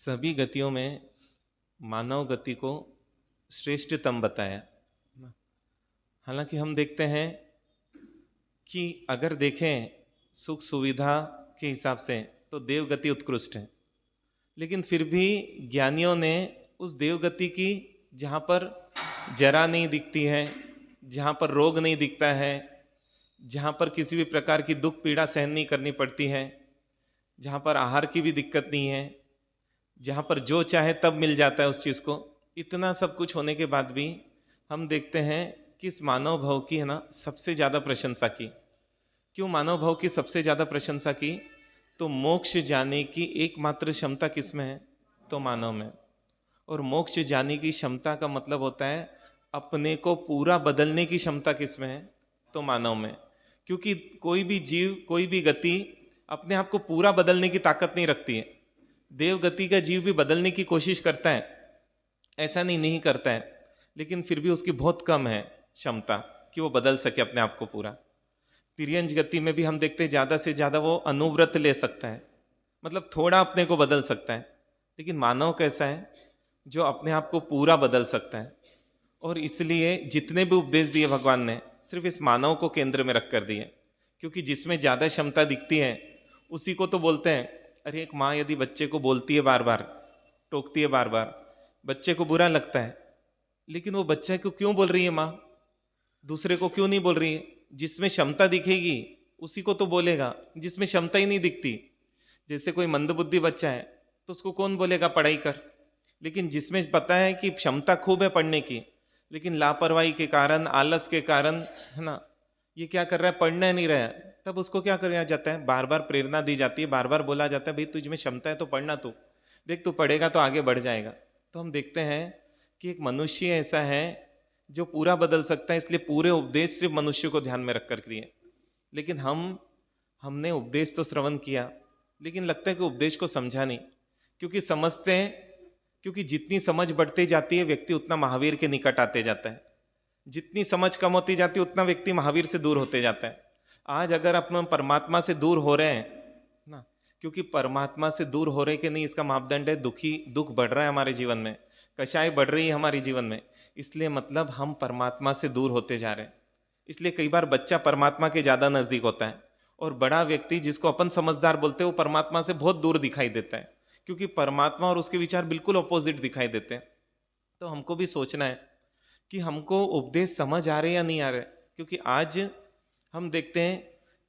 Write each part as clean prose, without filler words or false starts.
सभी गतियों में मानव गति को श्रेष्ठतम बताया। हालांकि हम देखते हैं कि अगर देखें सुख सुविधा के हिसाब से तो देव गति उत्कृष्ट है, लेकिन फिर भी ज्ञानियों ने उस देव गति की, जहाँ पर जरा नहीं दिखती है, जहाँ पर रोग नहीं दिखता है, जहाँ पर किसी भी प्रकार की दुख पीड़ा सहन नहीं करनी पड़ती है, जहाँ पर आहार की भी दिक्कत नहीं है, जहाँ पर जो चाहे तब मिल जाता है उस चीज़ को, इतना सब कुछ होने के बाद भी हम देखते हैं कि इस मानव भाव की है ना सबसे ज़्यादा प्रशंसा की। क्यों मानव भाव की सबसे ज़्यादा प्रशंसा की? तो मोक्ष जाने की एकमात्र क्षमता किस में है? तो मानव में। और मोक्ष जाने की क्षमता का मतलब होता है अपने को पूरा बदलने की क्षमता किस में है? तो मानव में। क्योंकि कोई भी जीव, कोई भी गति अपने आप को पूरा बदलने की ताकत नहीं रखती है। देव गति का जीव भी बदलने की कोशिश करता है, ऐसा नहीं करता है, लेकिन फिर भी उसकी बहुत कम है क्षमता कि वो बदल सके अपने आप को पूरा। तिर्यंज गति में भी हम देखते हैं ज़्यादा से ज़्यादा वो अनुव्रत ले सकता है, मतलब थोड़ा अपने को बदल सकता है। लेकिन मानव कैसा है? जो अपने आप को पूरा बदल सकता है। और इसलिए जितने भी उपदेश दिए भगवान ने सिर्फ इस मानव को केंद्र में रख कर दिए, क्योंकि जिसमें ज़्यादा क्षमता दिखती है उसी को तो बोलते हैं। अरे एक माँ यदि बच्चे को बोलती है बार बार, टोकती है बार बार, बच्चे को बुरा लगता है, लेकिन वो बच्चे को क्यों बोल रही है माँ, दूसरे को क्यों नहीं बोल रही है? जिसमें क्षमता दिखेगी उसी को तो बोलेगा, जिसमें क्षमता ही नहीं दिखती। जैसे कोई मंदबुद्धि बच्चा है तो उसको कौन बोलेगा पढ़ाई कर, लेकिन जिसमें पता है कि क्षमता खूब है पढ़ने की, लेकिन लापरवाही के कारण, आलस के कारण, है ना, ये क्या कर रहा है, पढ़ना नहीं रहा है, तब उसको क्या किया जाता है? बार बार प्रेरणा दी जाती है, बार बार बोला जाता है भाई तुझ में क्षमता है तो पढ़ना, तू देख तू पढ़ेगा तो आगे बढ़ जाएगा। तो हम देखते हैं कि एक मनुष्य ऐसा है जो पूरा बदल सकता है, इसलिए पूरे उपदेश सिर्फ मनुष्य को ध्यान में रख कर दिए। लेकिन हमने उपदेश तो श्रवण किया, लेकिन लगता है कि उपदेश को समझा नहीं, क्योंकि समझते हैं, क्योंकि जितनी समझ बढ़ती जाती है व्यक्ति उतना महावीर के निकट आते जाता है, जितनी समझ कम होती जाती है उतना व्यक्ति महावीर से दूर होते जाता है। आज अगर अपना परमात्मा से दूर हो रहे हैं ना, क्योंकि परमात्मा से दूर हो रहे कि नहीं इसका मापदंड है दुख बढ़ रहा है हमारे जीवन में, कषाय बढ़ रही है हमारे जीवन में, इसलिए मतलब हम परमात्मा से दूर होते जा रहे हैं। इसलिए कई बार बच्चा परमात्मा के ज़्यादा नज़दीक होता है, और बड़ा व्यक्ति जिसको अपन समझदार बोलते हैं वो परमात्मा से बहुत दूर दिखाई देता है, क्योंकि परमात्मा और उसके विचार बिल्कुल अपोजिट दिखाई देते हैं। तो हमको भी सोचना है कि हमको उपदेश समझ आ रहे या नहीं आ रहे, क्योंकि आज हम देखते हैं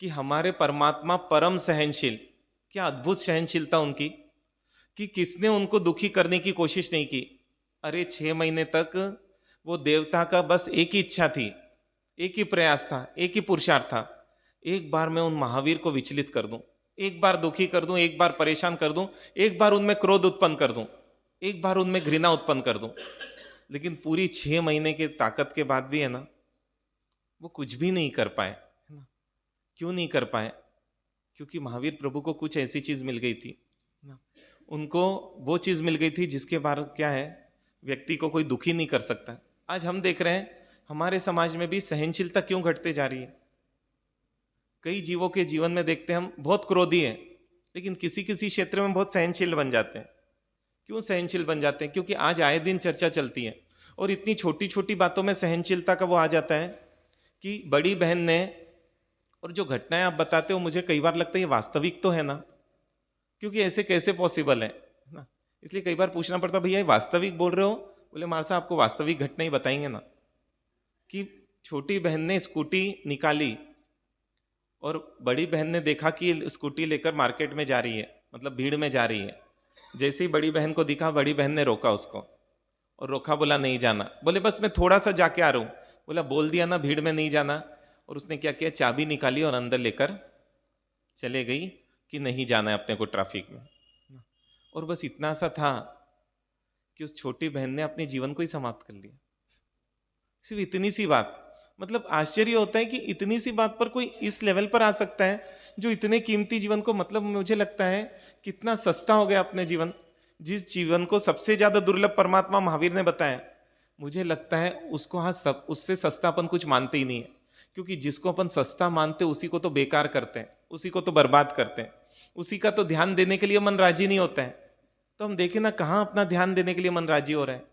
कि हमारे परमात्मा परम सहनशील, क्या अद्भुत सहनशीलता उनकी, कि किसने उनको दुखी करने की कोशिश नहीं की। अरे 6 महीने तक वो देवता का बस एक ही इच्छा थी, एक ही प्रयास था, एक ही पुरुषार्थ था, एक बार मैं उन महावीर को विचलित कर दूं, एक बार दुखी कर दूं, एक बार परेशान कर दूं, एक बार उनमें क्रोध उत्पन्न कर दूं, एक बार उनमें घृणा उत्पन्न कर दूं। लेकिन पूरी 6 महीने की ताकत के बाद भी है ना, वो कुछ भी नहीं कर पाए, है ना। क्यों नहीं कर पाए? क्योंकि महावीर प्रभु को कुछ ऐसी चीज मिल गई थी ना, उनको वो चीज मिल गई थी जिसके बारे क्या है, व्यक्ति को कोई दुखी नहीं कर सकता। आज हम देख रहे हैं हमारे समाज में भी सहनशीलता क्यों घटते जा रही है। कई जीवों के जीवन में देखते हैं हम बहुत क्रोधी हैं, लेकिन किसी किसी क्षेत्र में बहुत सहनशील बन जाते हैं। क्यों सहनशील बन जाते हैं? क्योंकि आज आए दिन चर्चा चलती है, और इतनी छोटी छोटी बातों में सहनशीलता का वो आ जाता है कि बड़ी बहन ने, और जो घटनाएं आप बताते हो मुझे कई बार लगता है ये वास्तविक तो है ना, क्योंकि ऐसे कैसे पॉसिबल है ना। इसलिए कई बार पूछना पड़ता, भैया ये वास्तविक बोल रहे हो? बोले मार साहब आपको वास्तविक घटना ही बताएंगे ना, कि छोटी बहन ने स्कूटी निकाली और बड़ी बहन ने देखा कि स्कूटी लेकर मार्केट में जा रही है, मतलब भीड़ में जा रही है। जैसे ही बड़ी बहन को दिखा, बड़ी बहन ने रोका उसको, और रोका, बोला नहीं जाना। बोले बस मैं थोड़ा सा जाके आ रहा हूँ। बोला बोल दिया ना भीड़ में नहीं जाना, और उसने क्या किया, चाबी निकाली और अंदर लेकर चले गई कि नहीं जाना है अपने को ट्रैफिक में। और बस इतना सा था कि उस छोटी बहन ने अपने जीवन को ही समाप्त कर लिया, सिर्फ इतनी सी बात। मतलब आश्चर्य होता है कि इतनी सी बात पर कोई इस लेवल पर आ सकता है, जो इतने कीमती जीवन को, मतलब मुझे लगता है कितना सस्ता हो गया अपने जीवन। जिस जीवन को सबसे ज्यादा दुर्लभ परमात्मा महावीर ने बताया, मुझे लगता है उसको हाँ सब उससे सस्ता अपन कुछ मानते ही नहीं है, क्योंकि जिसको अपन सस्ता मानते उसी को तो बेकार करते हैं, उसी को तो बर्बाद करते हैं, उसी का तो ध्यान देने के लिए मन राजी नहीं होता है। तो हम देखें ना कहाँ अपना ध्यान देने के लिए मन राजी हो रहा है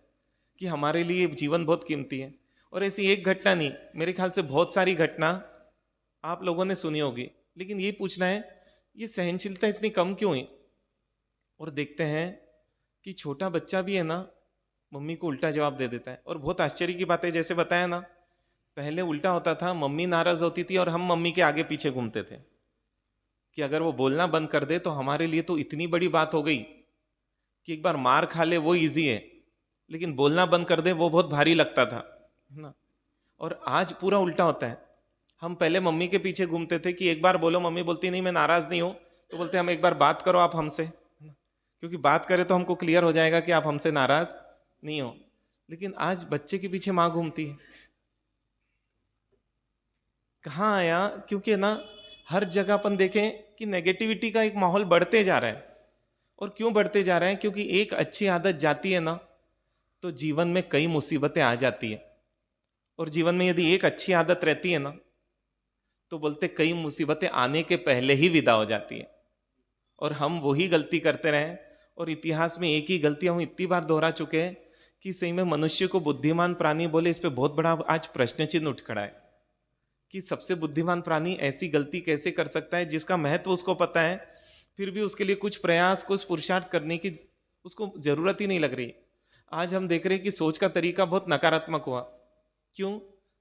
कि हमारे लिए जीवन बहुत कीमती है। और ऐसी एक घटना नहीं, मेरे ख्याल से बहुत सारी घटना आप लोगों ने सुनी होगी, लेकिन ये पूछना है ये सहनशीलता इतनी कम क्यों हुई। और देखते हैं कि छोटा बच्चा भी है ना मम्मी को उल्टा जवाब दे देता है। और बहुत आश्चर्य की बात है, जैसे बताया ना पहले उल्टा होता था, मम्मी नाराज होती थी और हम मम्मी के आगे पीछे घूमते थे कि अगर वो बोलना बंद कर दे तो हमारे लिए तो इतनी बड़ी बात हो गई कि एक बार मार खा ले वो इजी है, लेकिन बोलना बंद कर दे वो बहुत भारी लगता था, है ना। और आज पूरा उल्टा होता है, हम पहले मम्मी के पीछे घूमते थे कि एक बार बोलो, मम्मी बोलती नहीं मैं नाराज नहीं हूं, तो बोलते हम एक बार बात करो आप हमसे, क्योंकि बात करें तो हमको क्लियर हो जाएगा कि आप हमसे नाराज नहीं हो। लेकिन आज बच्चे के पीछे माँ घूमती है, कहाँ आया? क्योंकि ना हर जगह अपन देखें कि नेगेटिविटी का एक माहौल बढ़ते जा रहा है। और क्यों बढ़ते जा रहा है? क्योंकि एक अच्छी आदत जाती है ना तो जीवन में कई मुसीबतें आ जाती है। और जीवन में यदि एक अच्छी आदत रहती है ना तो बोलते कई मुसीबतें आने के पहले ही विदा हो जाती है। और हम वही गलती करते रहे, और इतिहास में एक ही गलती हम इतनी बार दोहरा चुके हैं कि सही में मनुष्य को बुद्धिमान प्राणी बोले, इस पे बहुत बड़ा आज प्रश्न चिन्ह उठ खड़ा है कि सबसे बुद्धिमान प्राणी ऐसी गलती कैसे कर सकता है जिसका महत्व उसको पता है, फिर भी उसके लिए कुछ प्रयास कुछ पुरुषार्थ करने की उसको जरूरत ही नहीं लग रही। आज हम देख रहे हैं कि सोच का तरीका बहुत नकारात्मक हुआ। क्यों?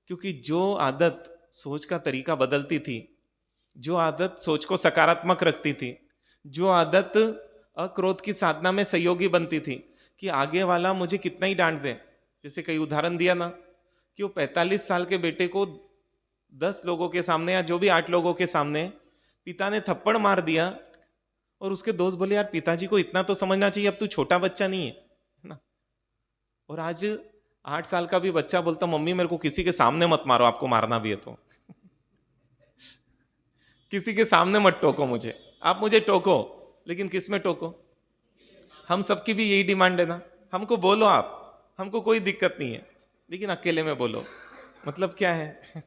क्योंकि जो आदत सोच का तरीका बदलती थी, जो आदत सोच को सकारात्मक रखती थी, जो आदत अक्रोध की साधना में सहयोगी बनती थी कि आगे वाला मुझे कितना ही डांट दे, जैसे कई उदाहरण दिया ना कि वो 45 साल के बेटे को 10 लोगों के सामने या जो भी 8 लोगों के सामने पिता ने थप्पड़ मार दिया, और उसके दोस्त बोले यार पिताजी को इतना तो समझना चाहिए, अब तू छोटा बच्चा नहीं है ना। और आज 8 साल का भी बच्चा बोलता मम्मी मेरे को किसी के सामने मत मारो, आपको मारना भी है तो किसी के सामने मत टोको मुझे, आप मुझे टोको लेकिन किस में टोको। हम सबकी भी यही डिमांड है ना, हमको बोलो आप, हमको कोई दिक्कत नहीं है, लेकिन अकेले में बोलो। मतलब क्या है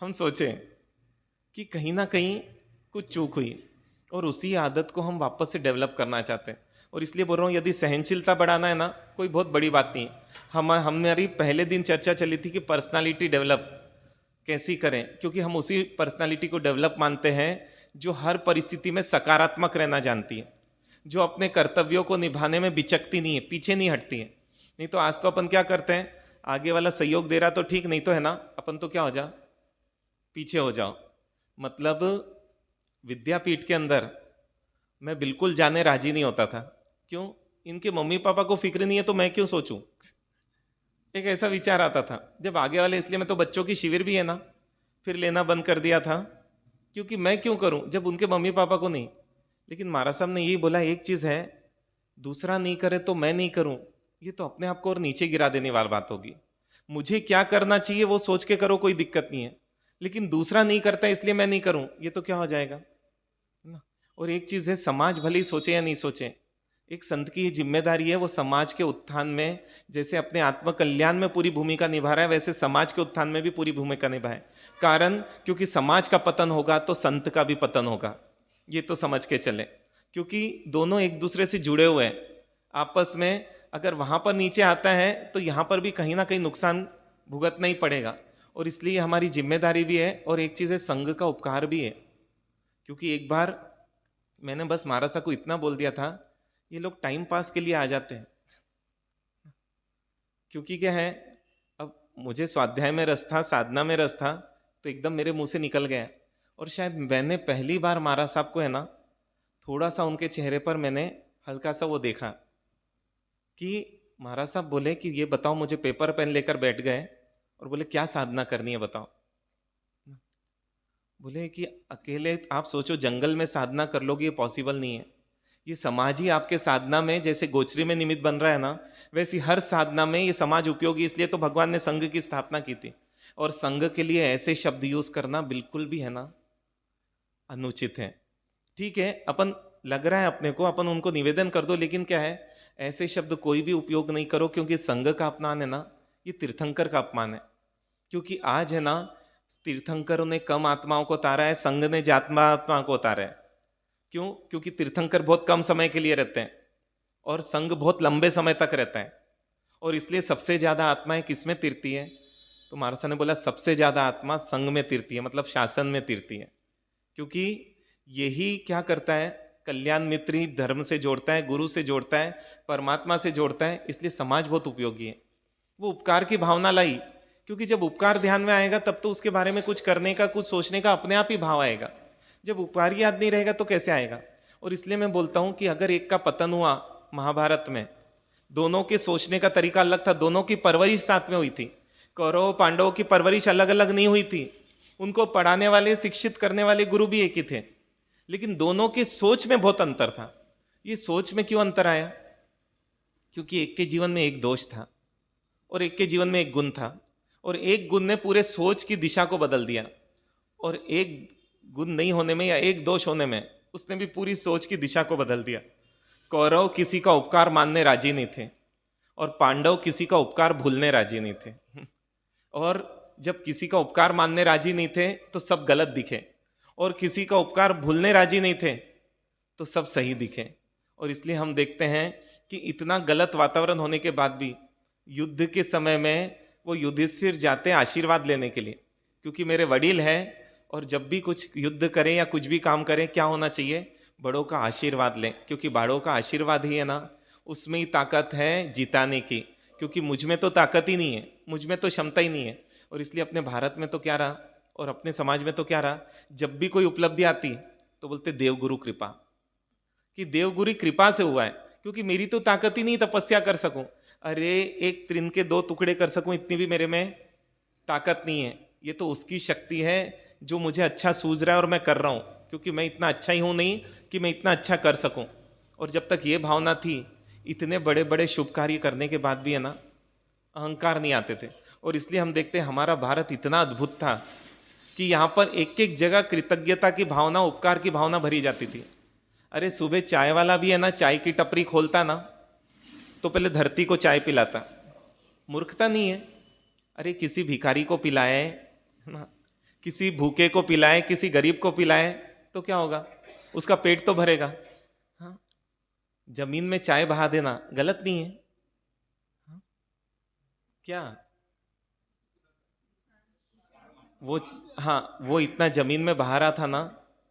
हम सोचें कि कहीं ना कहीं कुछ चूक हुई और उसी आदत को हम वापस से डेवलप करना चाहते हैं। और इसलिए बोल रहा हूँ यदि सहनशीलता बढ़ाना है ना कोई बहुत बड़ी बात नहीं। हमारी पहले दिन चर्चा चली थी कि पर्सनालिटी डेवलप कैसी करें, क्योंकि हम उसी पर्सनालिटी को डेवलप मानते हैं जो हर परिस्थिति में सकारात्मक रहना जानती है, जो अपने कर्तव्यों को निभाने में बिचकती नहीं है, पीछे नहीं हटती है। नहीं तो आज तो अपन क्या करते हैं, आगे वाला सहयोग दे रहा तो ठीक, नहीं तो है ना अपन तो क्या हो जा पीछे हो जाओ। मतलब विद्यापीठ के अंदर मैं बिल्कुल जाने राजी नहीं होता था। क्यों? इनके मम्मी पापा को फिक्र नहीं है तो मैं क्यों सोचूं, एक ऐसा विचार आता था। जब आगे वाले, इसलिए मैं तो बच्चों की शिविर भी है ना फिर लेना बंद कर दिया था, क्योंकि मैं क्यों करूं जब उनके मम्मी पापा को नहीं। लेकिन महाराज साहब ने यही बोला एक चीज है, दूसरा नहीं करे तो मैं नहीं करूं, ये तो अपने आप को और नीचे गिरा देने वाली बात होगी। मुझे क्या करना चाहिए वो सोच के करो, कोई दिक्कत नहीं है, लेकिन दूसरा नहीं करता इसलिए मैं नहीं करूं, ये तो क्या हो जाएगा ना। और एक चीज है, समाज भले ही सोचे या नहीं सोचे, एक संत की जिम्मेदारी है वो समाज के उत्थान में जैसे अपने आत्म कल्याण में पूरी भूमिका निभा रहा है वैसे समाज के उत्थान में भी पूरी भूमिका निभाए। कारण क्योंकि समाज का पतन होगा तो संत का भी पतन होगा, ये तो समझ के चले, क्योंकि दोनों एक दूसरे से जुड़े हुए हैं आपस में। अगर वहां पर नीचे आता है तो यहाँ पर भी कहीं ना कहीं नुकसान भुगतना ही पड़ेगा। और इसलिए हमारी जिम्मेदारी भी है, और एक चीज है संघ का उपकार भी है। क्योंकि एक बार मैंने बस महाराज साहब को इतना बोल दिया था, ये लोग टाइम पास के लिए आ जाते हैं। क्योंकि क्या है, अब मुझे स्वाध्याय में रस था, साधना में रस था, तो एकदम मेरे मुंह से निकल गया। और शायद मैंने पहली बार महाराज साहब को है ना थोड़ा सा उनके चेहरे पर मैंने हल्का सा वो देखा कि महाराज साहब बोले कि ये बताओ, मुझे पेपर पेन लेकर बैठ गए और बोले क्या साधना करनी है बताओ। बोले कि अकेले आप सोचो जंगल में साधना कर लोगे, ये पॉसिबल नहीं है। ये समाज ही आपके साधना में जैसे गोचरी में निमित्त बन रहा है ना, वैसी हर साधना में ये समाज उपयोगी, इसलिए तो भगवान ने संघ की स्थापना की थी। और संघ के लिए ऐसे शब्द यूज करना बिल्कुल भी है ना अनुचित है। ठीक है, अपन लग रहा है अपने को, अपन उनको निवेदन कर दो, लेकिन क्या है ऐसे शब्द कोई भी उपयोग नहीं करो, क्योंकि संघ का अपमान है ना ये तीर्थंकर का अपमान है। क्योंकि आज है ना तीर्थंकरों ने कम आत्माओं को उतारा है, संघ ने जात्मा आत्मा को उतारा है। क्यों? क्योंकि तीर्थंकर बहुत कम समय के लिए रहते हैं और संग बहुत लंबे समय तक रहता है। और इसलिए सबसे ज़्यादा आत्माएं किस में तिरती है? तो महाराज ने बोला सबसे ज़्यादा आत्मा संग में तिरती है, मतलब शासन में तिरती है। क्योंकि यही क्या करता है, कल्याण मित्र ही धर्म से जोड़ता है, गुरु से जोड़ता है, परमात्मा से जोड़ता है। इसलिए समाज बहुत उपयोगी है। वो उपकार की भावना लाई, क्योंकि जब उपकार ध्यान में आएगा तब तो उसके बारे में कुछ करने का, कुछ सोचने का अपने आप ही भाव आएगा। जब उपकार ही याद नहीं रहेगा तो कैसे आएगा? और इसलिए मैं बोलता हूं कि अगर एक का पतन हुआ महाभारत में, दोनों के सोचने का तरीका अलग था, दोनों की परवरिश साथ में हुई थी। कौरव पांडवों की परवरिश अलग अलग नहीं हुई थी, उनको पढ़ाने वाले, शिक्षित करने वाले गुरु भी एक ही थे, लेकिन दोनों की सोच में बहुत अंतर था। ये सोच में क्यों अंतर आया? क्योंकि एक के जीवन में एक दोष था और एक के जीवन में एक गुण था, और एक गुण ने पूरे सोच की दिशा को बदल दिया, और एक गुण नहीं होने में या एक दोष होने में उसने भी पूरी सोच की दिशा को बदल दिया। कौरव किसी का उपकार मानने राजी नहीं थे और पांडव किसी का उपकार भूलने राजी नहीं थे। और जब किसी का उपकार मानने राजी नहीं थे तो सब गलत दिखे, और किसी का उपकार भूलने राजी नहीं थे तो सब सही दिखे। और इसलिए हम देखते हैं कि इतना गलत वातावरण होने के बाद भी युद्ध के समय में वो युधिष्ठिर जाते आशीर्वाद लेने के लिए, क्योंकि मेरे वडील हैं, और जब भी कुछ युद्ध करें या कुछ भी काम करें क्या होना चाहिए? बड़ों का आशीर्वाद लें, क्योंकि बड़ों का आशीर्वाद ही है ना, उसमें ही ताकत है जिताने की। क्योंकि मुझ में तो ताकत ही नहीं है, मुझ में तो क्षमता ही नहीं है। और इसलिए अपने भारत में तो क्या रहा, और अपने समाज में तो क्या रहा, जब भी कोई उपलब्धि आती तो बोलते देवगुरु कृपा, कि देवगुरु कृपा से हुआ है, क्योंकि मेरी तो ताकत ही नहीं तपस्या कर सकूं। अरे एक तृण के 2 टुकड़े कर सकूं, इतनी भी मेरे में ताकत नहीं है। ये तो उसकी शक्ति है जो मुझे अच्छा सूझ रहा है और मैं कर रहा हूं, क्योंकि मैं इतना अच्छा ही हूं नहीं कि मैं इतना अच्छा कर सकूं। और जब तक ये भावना थी, इतने बड़े बड़े शुभ कार्य करने के बाद भी है ना, अहंकार नहीं आते थे। और इसलिए हम देखते हैं हमारा भारत इतना अद्भुत था कि यहाँ पर एक एक जगह कृतज्ञता की भावना, उपकार की भावना भरी जाती थी। अरे सुबह चाय वाला भी है ना, चाय की टपरी खोलता ना तो पहले धरती को चाय पिलाता, मूर्खता नहीं है। अरे किसी भिखारी को पिलाए ना, किसी भूखे को पिलाए, किसी गरीब को पिलाए तो क्या होगा? उसका पेट तो भरेगा। हाँ, जमीन में चाय बहा देना गलत नहीं है। हाँ? क्या वो, हाँ, वो इतना जमीन में बहा रहा था ना,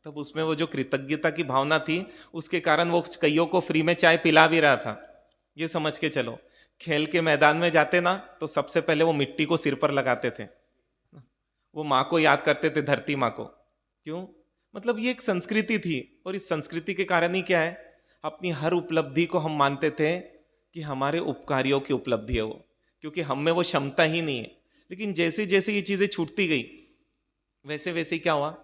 तब उसमें वो जो कृतज्ञता की भावना थी, उसके कारण वो कईयों को फ्री में चाय पिला भी रहा था। ये समझ के चलो, खेल के मैदान में जाते ना तो सबसे पहले वो मिट्टी को सिर पर लगाते थे, वो माँ को याद करते थे, धरती माँ को। क्यों? मतलब ये एक संस्कृति थी, और इस संस्कृति के कारण ही क्या है, अपनी हर उपलब्धि को हम मानते थे कि हमारे उपकारियों की उपलब्धि है वो, क्योंकि हम में वो क्षमता ही नहीं है। लेकिन जैसे जैसे ये चीजें छूटती गई, वैसे वैसे क्या हुआ,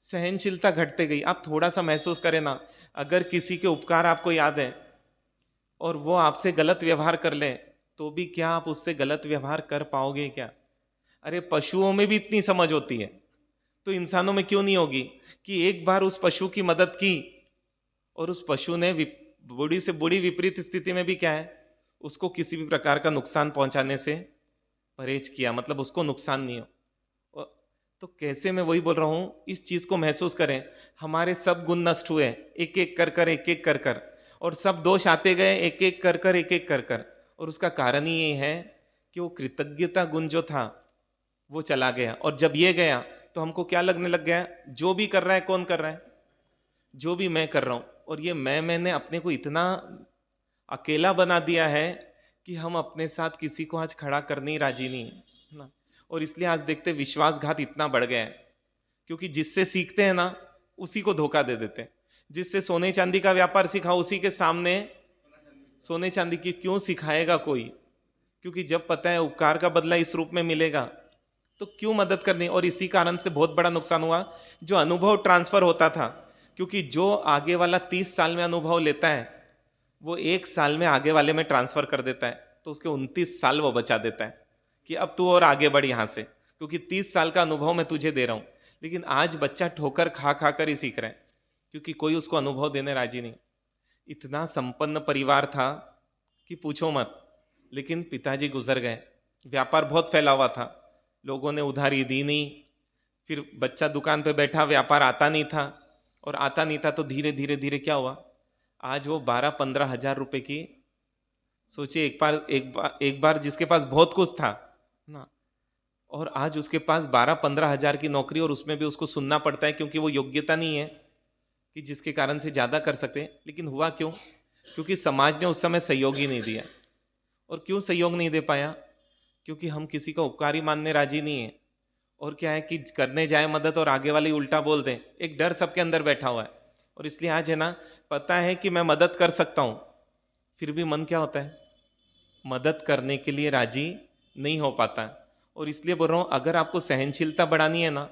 सहनशीलता घटते गई। आप थोड़ा सा महसूस करें ना, अगर किसी के उपकार आपको याद है और वो आपसे गलत व्यवहार कर ले, तो भी क्या आप उससे गलत व्यवहार कर पाओगे क्या? अरे पशुओं में भी इतनी समझ होती है, तो इंसानों में क्यों नहीं होगी? कि एक बार उस पशु की मदद की और उस पशु ने बुरी से बुरी विपरीत स्थिति में भी क्या है, उसको किसी भी प्रकार का नुकसान पहुंचाने से परहेज किया, मतलब उसको नुकसान नहीं हो। तो कैसे, मैं वही बोल रहा हूं, इस चीज को महसूस करें। हमारे सब गुण नष्ट हुए एक एक कर कर, एक एक कर कर, और सब दोष आते गए एक एक कर कर, एक एक कर कर। और उसका कारण ही ये है कि वो कृतज्ञता गुण जो था वो चला गया। और जब ये गया तो हमको क्या लगने लग गया, जो भी कर रहा है कौन कर रहा है? जो भी मैं कर रहा हूं। और ये मैंने अपने को इतना अकेला बना दिया है कि हम अपने साथ किसी को आज खड़ा करने ही राजी नहीं है ना। और इसलिए आज देखते विश्वासघात इतना बढ़ गया है, क्योंकि जिससे सीखते हैं ना उसी को धोखा दे देते हैं। जिससे सोने चांदी का व्यापार सिखाओ, उसी के सामने सोने चांदी की क्यों सिखाएगा कोई? क्योंकि जब पता है उपकार का बदला इस रूप में मिलेगा तो क्यों मदद करनी। और इसी कारण से बहुत बड़ा नुकसान हुआ, जो अनुभव ट्रांसफर होता था, क्योंकि जो आगे वाला 30 साल में अनुभव लेता है वो 1 साल में आगे वाले में ट्रांसफर कर देता है, तो उसके 29 साल वो बचा देता है कि अब तू और आगे बढ़ यहाँ से, क्योंकि 30 साल का अनुभव मैं तुझे दे रहा हूँ। लेकिन आज बच्चा ठोकर खा खा कर ही सीख रहा है, क्योंकि कोई उसको अनुभव देने राजी नहीं। इतना संपन्न परिवार था कि पूछो मत, लेकिन पिताजी गुजर गए, व्यापार बहुत फैला हुआ था, लोगों ने उधारी दी नहीं, फिर बच्चा दुकान पे बैठा, व्यापार आता नहीं था, और आता नहीं था तो धीरे धीरे धीरे क्या हुआ, आज वो 12-15 हज़ार रुपए की, सोचिए, एक बार जिसके पास बहुत कुछ था ना, और आज उसके पास 12-15 हज़ार की नौकरी, और उसमें भी उसको सुनना पड़ता है क्योंकि वो योग्यता नहीं है कि जिसके कारण से ज़्यादा कर सकते। लेकिन हुआ क्यों? क्योंकि समाज ने उस समय सहयोग ही नहीं दिया। और क्यों सहयोग नहीं दे पाया? क्योंकि हम किसी का उपकारी मानने राजी नहीं है। और क्या है कि करने जाए मदद और आगे वाले उल्टा बोल दें, एक डर सबके अंदर बैठा हुआ है। और इसलिए आज है ना, पता है कि मैं मदद कर सकता हूँ, फिर भी मन क्या होता है, मदद करने के लिए राजी नहीं हो पाता। और इसलिए बोल रहा हूँ, अगर आपको सहनशीलता बढ़ानी है ना,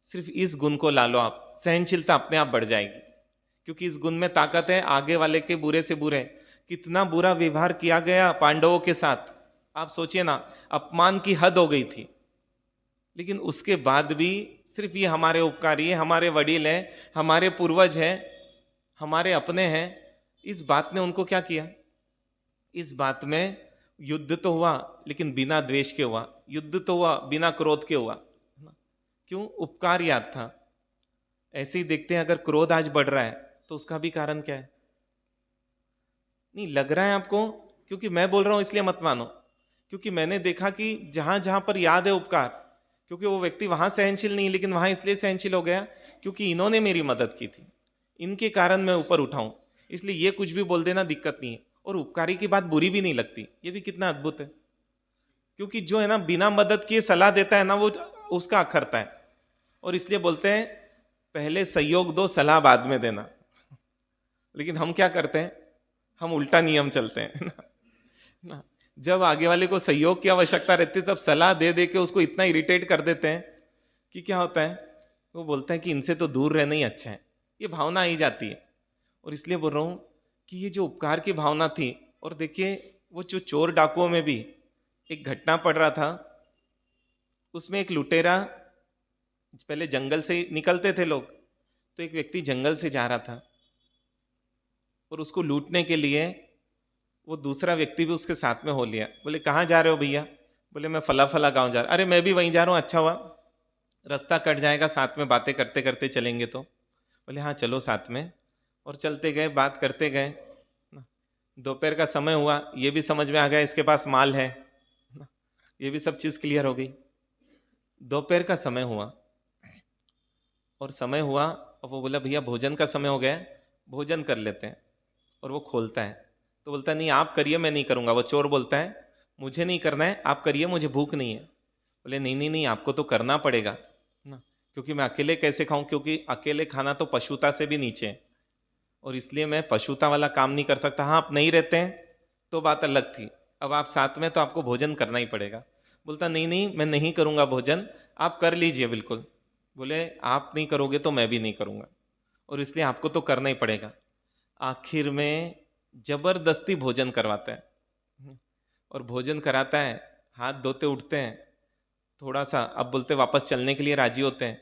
सिर्फ इस गुण को ला लो आप, सहनशीलता अपने आप बढ़ जाएगी। क्योंकि इस गुण में ताकत है। आगे वाले के बुरे से बुरे, कितना बुरा व्यवहार किया गया पांडवों के साथ, आप सोचिए ना, अपमान की हद हो गई थी, लेकिन उसके बाद भी सिर्फ ये हमारे उपकारी है, हमारे वडील हैं, हमारे पूर्वज हैं, हमारे अपने हैं, इस बात ने उनको क्या किया? इस बात में युद्ध तो हुआ, लेकिन बिना द्वेष के हुआ। युद्ध तो हुआ, बिना क्रोध के हुआ। क्यों? उपकार याद था। ऐसे ही देखते हैं, अगर क्रोध आज बढ़ रहा है तो उसका भी कारण क्या है? नहीं लग रहा है आपको? क्योंकि मैं बोल रहा हूं इसलिए मत मानो, क्योंकि मैंने देखा कि जहां जहां पर याद है उपकार, क्योंकि वो व्यक्ति वहां सहनशील नहीं, लेकिन वहां इसलिए सहनशील हो गया क्योंकि इन्होंने मेरी मदद की थी, इनके कारण मैं ऊपर उठाऊं। इसलिए ये कुछ भी बोल देना दिक्कत नहीं है, और उपकारी की बात बुरी भी नहीं लगती। ये भी कितना अद्भुत है। क्योंकि जो है ना, बिना मदद किए सलाह देता है ना, वो उसका अखरता है। और इसलिए बोलते हैं, पहले सहयोग दो, सलाह बाद में देना। लेकिन हम क्या करते हैं? हम उल्टा नियम चलते हैं ना। जब आगे वाले को सहयोग की आवश्यकता रहती है, तब सलाह दे दे के उसको इतना इरिटेट कर देते हैं कि क्या होता है, वो बोलता है कि इनसे तो दूर रहना ही अच्छा है। ये भावना आई जाती है। और इसलिए बोल रहा हूं कि ये जो उपकार की भावना थी, और देखिए वो जो चोर डाकुओं में भी एक घटना पड़ रहा था, उसमें एक लुटेरा, पहले जंगल से निकलते थे लोग, तो एक व्यक्ति जंगल से जा रहा था, और उसको लूटने के लिए वो दूसरा व्यक्ति भी उसके साथ में हो लिया। बोले कहाँ जा रहे हो भैया? बोले मैं फला फला गांव जा रहा। अरे मैं भी वहीं जा रहा हूँ, अच्छा हुआ रास्ता कट जाएगा, साथ में बातें करते करते चलेंगे। तो बोले हाँ चलो साथ में। और चलते गए, बात करते गए। दोपहर का समय हुआ, ये भी समझ में आ गया इसके पास माल है, ये भी सब चीज़ क्लियर हो गई। दोपहर का समय हुआ, और समय हुआ और वो बोला भैया भोजन का समय हो गया है, भोजन कर लेते हैं। और वो खोलता है, तो बोलता है नहीं आप करिए, मैं नहीं करूँगा। वो चोर बोलता है मुझे नहीं करना है, आप करिए, मुझे भूख नहीं है। बोले नहीं नहीं नहीं, आपको तो करना पड़ेगा ना, क्योंकि मैं अकेले कैसे खाऊं, क्योंकि अकेले खाना तो पशुता से भी नीचे है, और इसलिए मैं पशुता वाला काम नहीं कर सकता। हाँ आप नहीं रहते हैं तो बात अलग थी, अब आप साथ में तो आपको भोजन करना ही पड़ेगा। बोलता नहीं नहीं मैं नहीं करूँगा भोजन, आप कर लीजिए बिल्कुल। बोले आप नहीं करोगे तो मैं भी नहीं करूँगा, और इसलिए आपको तो करना ही पड़ेगा। आखिर में जबरदस्ती भोजन करवाता है, और भोजन कराता है, हाथ धोते उठते हैं थोड़ा सा, अब बोलते वापस चलने के लिए राजी होते हैं।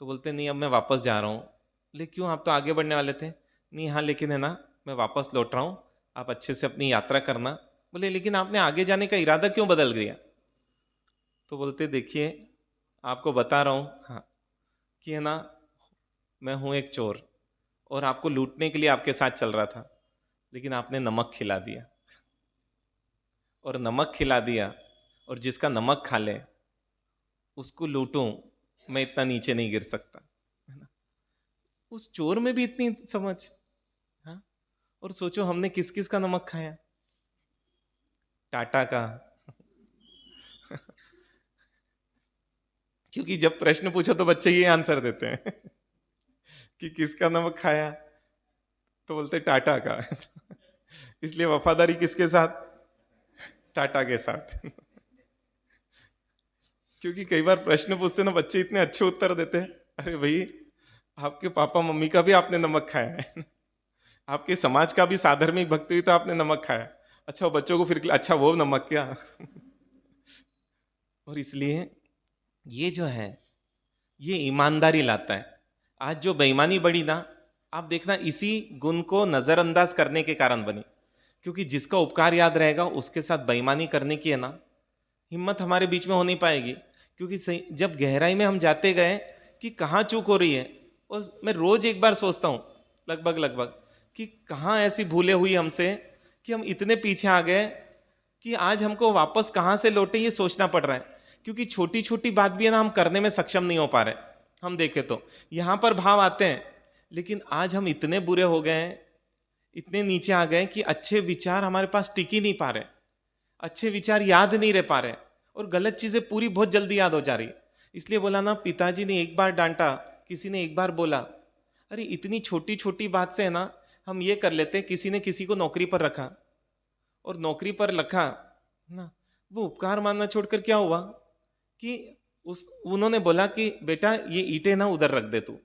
तो बोलते नहीं अब मैं वापस जा रहा हूँ। बोले क्यों, आप तो आगे बढ़ने वाले थे। नहीं हाँ लेकिन है ना, मैं वापस लौट रहा हूँ, आप अच्छे से अपनी यात्रा करना। बोले लेकिन आपने आगे जाने का इरादा क्यों बदल दिया? तो बोलते देखिए आपको बता रहा हूँ हाँ कि है ना, मैं हूँ एक चोर, और आपको लूटने के लिए आपके साथ चल रहा था, लेकिन आपने नमक खिला दिया, और नमक खिला दिया, और जिसका नमक खा ले उसको लूटूं, मैं इतना नीचे नहीं गिर सकता, है ना। उस चोर में भी इतनी समझ। हाँ, और सोचो हमने किस किस का नमक खाया? टाटा का क्योंकि जब प्रश्न पूछो तो बच्चे ये आंसर देते हैं कि किसका नमक खाया, तो बोलते टाटा का इसलिए वफादारी किसके साथ? टाटा के साथ क्योंकि कई बार प्रश्न पूछते ना बच्चे, इतने अच्छे उत्तर देते हैं। अरे भाई आपके पापा मम्मी का भी आपने नमक खाया है आपके समाज का भी साधर्मिक भक्ति हुई तो आपने नमक खाया। अच्छा बच्चों को फिर अच्छा वो नमक क्या और इसलिए ये जो है ये ईमानदारी लाता है। आज जो बेईमानी बढ़ी ना, आप देखना इसी गुण को नजरअंदाज करने के कारण बनी, क्योंकि जिसका उपकार याद रहेगा उसके साथ बेईमानी करने की है ना हिम्मत हमारे बीच में हो नहीं पाएगी। क्योंकि जब गहराई में हम जाते गए कि कहाँ चूक हो रही है, और मैं रोज एक बार सोचता हूँ लगभग कि कहाँ ऐसी भूलें हुई हमसे कि हम इतने पीछे आ गए कि आज हमको वापस कहाँ से लौटे ये सोचना पड़ रहा है। क्योंकि छोटी छोटी बात भी है ना, हम करने में सक्षम नहीं हो पा रहे। हम देखें तो यहाँ पर भाव आते हैं, लेकिन आज हम इतने बुरे हो गए हैं, इतने नीचे आ गए कि अच्छे विचार हमारे पास टिक ही नहीं पा रहे, अच्छे विचार याद नहीं रह पा रहे, और गलत चीजें पूरी बहुत जल्दी याद हो जा रही। इसलिए बोला ना, पिताजी ने एक बार डांटा, किसी ने एक बार बोला, अरे इतनी छोटी छोटी बात से है ना हम ये कर लेते। किसी ने किसी को नौकरी पर रखा, और नौकरी पर रखा ना, वो उपकार मानना छोड़कर क्या हुआ कि उन्होंने बोला कि बेटा ये ईंटें ना उधर रख दे तू,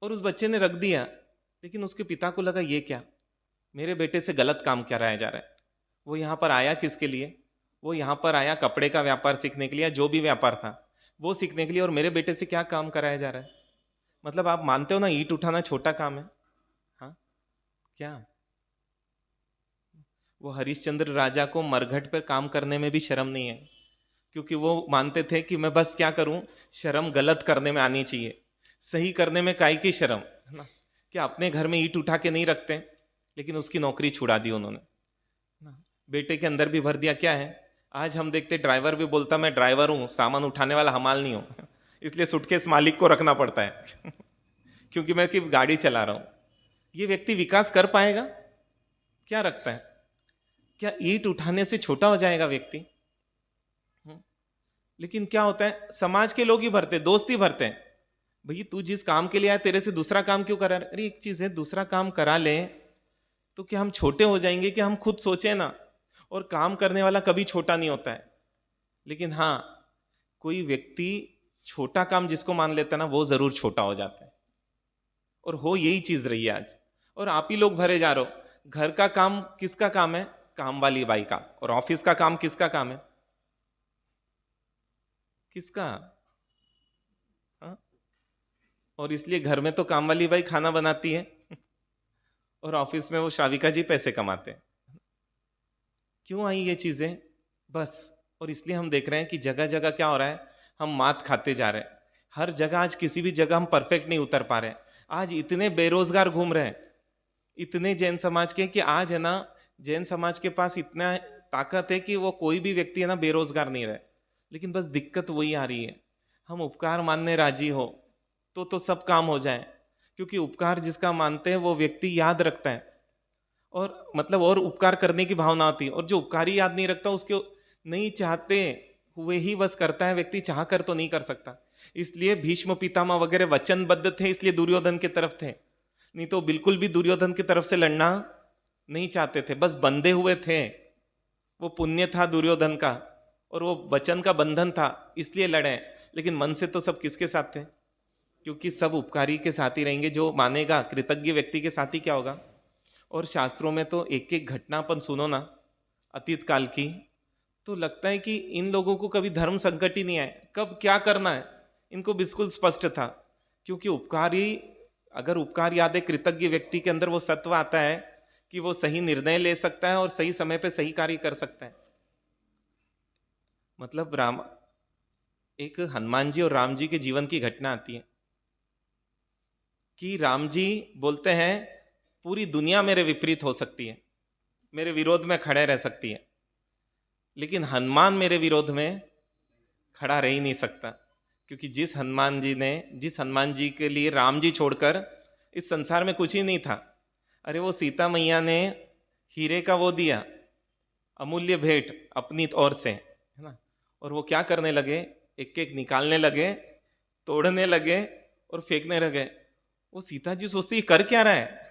और उस बच्चे ने रख दिया। लेकिन उसके पिता को लगा ये क्या, मेरे बेटे से गलत काम कराया जा रहा है। वो यहाँ पर आया किसके लिए? वो यहाँ पर आया कपड़े का व्यापार सीखने के लिए, जो भी व्यापार था वो सीखने के लिए, और मेरे बेटे से क्या काम कराया जा रहा है? मतलब आप मानते हो ना ईंट उठाना छोटा काम है? हाँ क्या? वो हरिश्चंद्र राजा को मरघट पर काम करने में भी शर्म नहीं है, क्योंकि वो मानते थे कि मैं बस क्या करूं, शर्म गलत करने में आनी चाहिए, सही करने में काहे की शर्म, है ना? क्या अपने घर में ईंट उठा के नहीं रखते? लेकिन उसकी नौकरी छुड़ा दी उन्होंने, बेटे के अंदर भी भर दिया। क्या है, आज हम देखते ड्राइवर भी बोलता मैं ड्राइवर हूं, सामान उठाने वाला हमाल नहीं हूं, इसलिए सूटकेस मालिक को रखना पड़ता है क्योंकि मैं कि गाड़ी चला रहा हूं। ये व्यक्ति विकास कर पाएगा? क्या रखता है? क्या ईंट उठाने से छोटा हो जाएगा व्यक्ति? लेकिन क्या होता है, समाज के लोग ही भरते, दोस्त ही भरते हैं। भई तू जिस काम के लिए आया, तेरे से दूसरा काम क्यों करा? अरे एक चीज है, दूसरा काम करा ले तो क्या हम छोटे हो जाएंगे? कि हम खुद सोचे ना, और काम करने वाला कभी छोटा नहीं होता है। लेकिन हाँ, कोई व्यक्ति छोटा काम जिसको मान लेता है ना, वो जरूर छोटा हो जाता है। और हो यही चीज रही है आज, और आप ही लोग भरे जा रहे हो। घर का काम किसका काम है? काम वाली बाई का। और ऑफिस का काम किसका काम है? किसका? हाँ? और इसलिए घर में तो काम वाली बाई खाना बनाती है और ऑफिस में वो श्राविका जी पैसे कमाते हैं। क्यों आई ये चीजें? बस। और इसलिए हम देख रहे हैं कि जगह जगह क्या हो रहा है, हम मात खाते जा रहे हैं। हर जगह आज किसी भी जगह हम परफेक्ट नहीं उतर पा रहे हैं। आज इतने बेरोजगार घूम रहे हैं, इतने जैन समाज के, कि आज है ना जैन समाज के पास इतना ताकत है कि वो कोई भी व्यक्ति है ना बेरोजगार नहीं रहे। लेकिन बस दिक्कत वही आ रही है, हम उपकार मानने राजी हो तो सब काम हो जाए। क्योंकि उपकार जिसका मानते हैं वो व्यक्ति याद रखता है, और मतलब और उपकार करने की भावना आती है। और जो उपकारी याद नहीं रखता, उसके नहीं चाहते हुए ही बस करता है व्यक्ति, चाह कर तो नहीं कर सकता। इसलिए भीष्म पितामह वगैरह वचनबद्ध थे, इसलिए दुर्योधन के तरफ थे। नहीं तो बिल्कुल भी दुर्योधन की तरफ से लड़ना नहीं चाहते थे, बस बंधे हुए थे। वो पुण्य था दुर्योधन का, और वो वचन का बंधन था, इसलिए लड़े। लेकिन मन से तो सब किसके साथ थे? क्योंकि सब उपकारी के साथ ही रहेंगे। जो मानेगा कृतज्ञ व्यक्ति के साथ ही क्या होगा। और शास्त्रों में तो एक एक घटना अपन सुनो ना अतीत काल की, तो लगता है कि इन लोगों को कभी धर्म संकट ही नहीं आए, कब क्या करना है इनको बिल्कुल स्पष्ट था। क्योंकि उपकारी, अगर उपकार याद है, कृतज्ञ व्यक्ति के अंदर वो सत्व आता है कि वो सही निर्णय ले सकता है और सही समय पे सही कार्य कर सकता है। मतलब राम, एक हनुमान जी और राम जी के जीवन की घटना आती है कि राम जी बोलते हैं पूरी दुनिया मेरे विपरीत हो सकती है, मेरे विरोध में खड़े रह सकती है, लेकिन हनुमान मेरे विरोध में खड़ा रह ही नहीं सकता। क्योंकि जिस हनुमान जी के लिए राम जी छोड़कर इस संसार में कुछ ही नहीं था। अरे वो सीता मैया ने हीरे का वो दिया अमूल्य भेंट अपनी ओर से, है ना, और वो क्या करने लगे, एक एक निकालने लगे, तोड़ने लगे और फेंकने लगे। वो सीता जी सोचती कर क्या रहा है,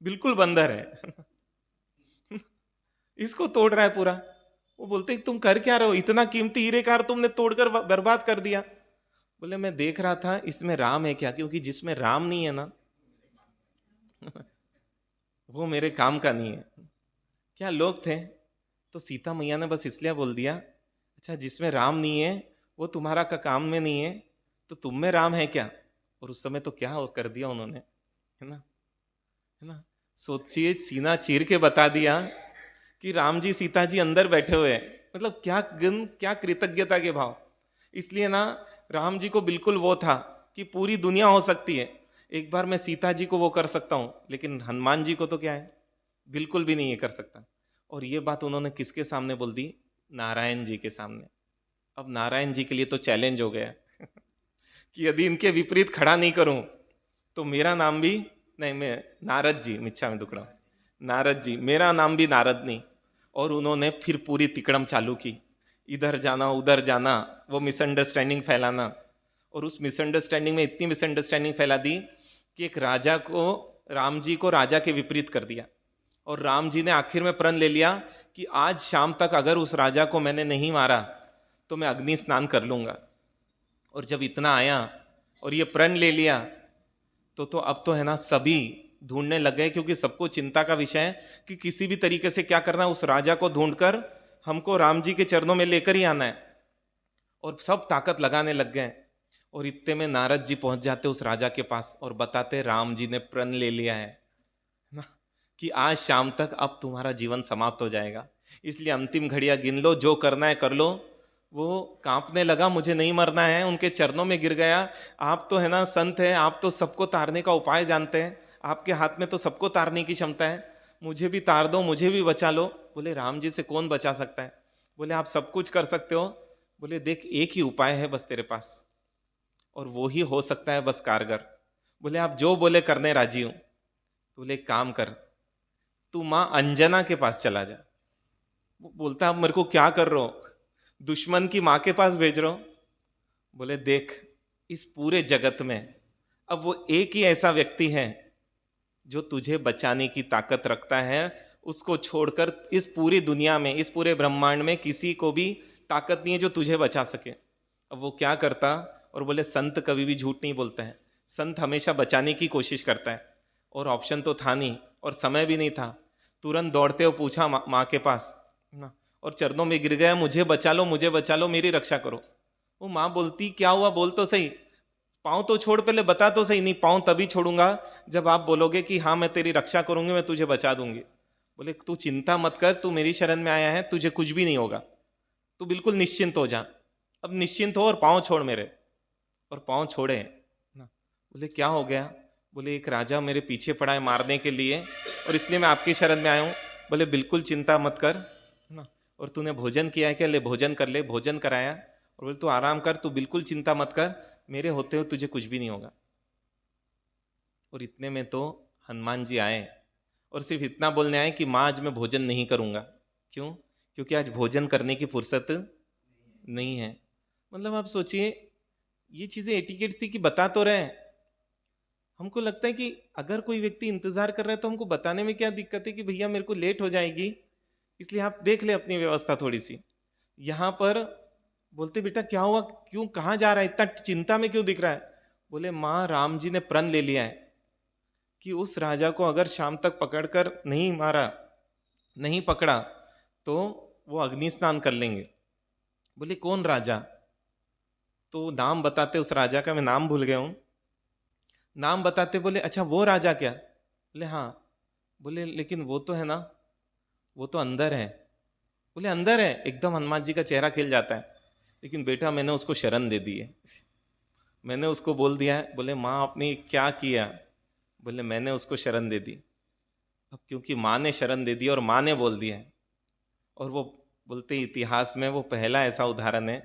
बिल्कुल बंदर है इसको तोड़ रहा है पूरा। वो बोलते तुम कर क्या रहे हो, इतना कीमती हीरे का तुमने तोड़कर बर्बाद कर दिया। बोले मैं देख रहा था इसमें राम है क्या, क्योंकि जिसमें राम नहीं है ना वो मेरे काम का नहीं है। क्या लोग थे। तो सीता मैया ने बस इसलिए बोल दिया, अच्छा जिसमें राम नहीं है वो तुम्हारा का काम में नहीं है, तो तुम में राम है क्या। और उस समय तो क्या कर दिया उन्होंने, है ना, सोचिए, सीना चीर के बता दिया कि राम जी सीता जी अंदर बैठे हुए हैं। मतलब क्या गुण, क्या कृतज्ञता के भाव। इसलिए ना राम जी को बिल्कुल वो था कि पूरी दुनिया हो सकती है। एक बार मैं सीता जी को वो कर सकता हूँ, लेकिन हनुमान जी को तो क्या है, बिल्कुल भी नहीं ये कर सकता। और ये बात उन्होंने किसके सामने बोल दी? नारायण जी के सामने। अब नारायण जी के लिए तो चैलेंज हो गया कि यदि इनके विपरीत खड़ा नहीं करूं तो मेरा नाम भी नहीं, मैं नारद जी, मिच्छा में दुकड़ा, नारद जी, मेरा नाम भी नारद नहीं। और उन्होंने फिर पूरी तिकड़म चालू की, इधर जाना उधर जाना, वो मिसअंडरस्टैंडिंग फैलाना। और उस मिसअंडरस्टैंडिंग में इतनी मिसअंडरस्टैंडिंग फैला दी कि एक राजा को, राम जी को राजा के विपरीत कर दिया। और राम जी ने आखिर में प्रण ले लिया कि आज शाम तक अगर उस राजा को मैंने नहीं मारा तो मैं अग्नि स्नान कर लूंगा। और जब इतना आया और ये प्रण ले लिया तो अब तो है ना, सभी ढूंढने लग गए, क्योंकि सबको चिंता का विषय है कि किसी भी तरीके से क्या करना, उस राजा को ढूंढकर हमको राम जी के चरणों में लेकर ही आना है। और सब ताकत लगाने लग गए। और इतने में नारद जी पहुंच जाते उस राजा के पास और बताते राम जी ने प्रण ले लिया है ना, कि आज शाम तक अब तुम्हारा जीवन समाप्त हो जाएगा, इसलिए अंतिम घड़ियां गिन लो, जो करना है कर लो। वो कांपने लगा, मुझे नहीं मरना है, उनके चरणों में गिर गया। आप तो है ना संत है, आप तो सबको तारने का उपाय जानते हैं, आपके हाथ में तो सबको तारने की क्षमता है, मुझे भी तार दो, मुझे भी बचा लो। बोले राम जी से कौन बचा सकता है? बोले आप सब कुछ कर सकते हो। बोले देख, एक ही उपाय है बस तेरे पास, और वो ही हो सकता है बस कारगर। बोले आप जो बोले करने राजी हूं। तो बोले एक काम कर, तू मां अंजना के पास चला जा। वो बोलता अब मेरे को क्या कर रहे हो, दुश्मन की मां के पास भेज रहे हो? बोले देख, इस पूरे जगत में अब वो एक ही ऐसा व्यक्ति है जो तुझे बचाने की ताकत रखता है, उसको छोड़कर इस पूरी दुनिया में, इस पूरे ब्रह्मांड में किसी को भी ताकत नहीं है जो तुझे बचा सके। अब वो क्या करता? और बोले संत कभी भी झूठ नहीं बोलता है, संत हमेशा बचाने की कोशिश करता है। और ऑप्शन तो था नहीं और समय भी नहीं था, तुरंत दौड़ते हुए पूछा माँ के पास ना, और चरणों में गिर गया, मुझे बचा लो, मुझे बचा लो, मेरी रक्षा करो। वो माँ बोलती क्या हुआ, बोल तो सही, पाँव तो छोड़, पहले बता तो सही। नहीं, पाँव तभी छोड़ूंगा जब आप बोलोगे कि हाँ मैं तेरी रक्षा करूंगी, मैं तुझे बचा दूंगी। बोले तू चिंता मत कर, तू मेरी शरण में आया है, तुझे कुछ भी नहीं होगा, तू बिल्कुल निश्चिंत हो जा, अब निश्चिंत हो और पाँव छोड़ मेरे। और पाँव छोड़े ना। बोले क्या हो गया? बोले एक राजा मेरे पीछे पड़ा है मारने के लिए, और इसलिए मैं आपकी शरण में आया हूँ। बोले बिल्कुल चिंता मत कर ना, और तूने भोजन किया है क्या? ले भोजन कर ले। भोजन कराया। और बोले तू आराम कर, तू बिल्कुल चिंता मत कर, मेरे होते हुए तुझे कुछ भी नहीं होगा। और इतने में तो हनुमान जी आए, और सिर्फ इतना बोलने आए कि माँ आज मैं भोजन नहीं करूँगा। क्यों? क्योंकि आज भोजन करने की फुर्सत नहीं है। मतलब आप सोचिए, ये चीज़ें एटिकेट्स थी कि बता तो रहे हैं। हमको लगता है कि अगर कोई व्यक्ति इंतजार कर रहा है तो हमको बताने में क्या दिक्कत है कि भैया मेरे को लेट हो जाएगी, इसलिए आप देख ले अपनी व्यवस्था थोड़ी सी। यहाँ पर बोलते बेटा क्या हुआ, क्यों, कहाँ जा रहा है, इतना चिंता में क्यों दिख रहा है? बोले माँ राम जी ने प्रण ले लिया है कि उस राजा को अगर शाम तक पकड़कर नहीं मारा, नहीं पकड़ा, तो वो अग्नि स्नान कर लेंगे। बोले कौन राजा? तो नाम बताते उस राजा का, मैं नाम भूल गया हूँ, नाम बताते। बोले अच्छा वो राजा क्या? बोले हाँ। बोले लेकिन वो तो है ना, वो तो अंदर है। बोले अंदर है? एकदम हनुमान जी का चेहरा खिल जाता है। लेकिन बेटा मैंने उसको शरण दे दी है, मैंने उसको बोल दिया है। बोले माँ आपने क्या किया? बोले मैंने उसको शरण दे दी। अब क्योंकि माँ ने शरण दे दी और माँ ने बोल दिया है, और वो बोलते इतिहास में वो पहला ऐसा उदाहरण है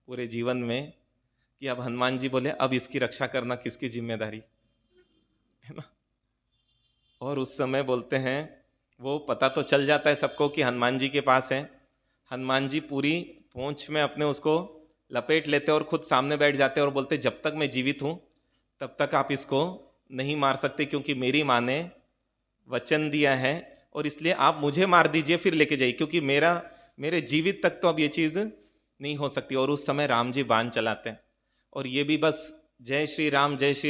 पूरे जीवन में कि अब हनुमान जी बोले अब इसकी रक्षा करना किसकी जिम्मेदारी है ना। और उस समय बोलते हैं वो पता तो चल जाता है सबको कि हनुमान जी के पास है। हनुमान जी पूरी पूंछ में अपने उसको लपेट लेते और खुद सामने बैठ जाते और बोलते जब तक मैं जीवित हूँ तब तक आप इसको नहीं मार सकते, क्योंकि मेरी माँ ने वचन दिया है, और इसलिए आप मुझे मार दीजिए फिर लेके जाइए, क्योंकि मेरे जीवित तक तो अब ये चीज़ नहीं हो सकती। और उस समय राम जी बाण चलाते हैं, और ये भी बस जय श्री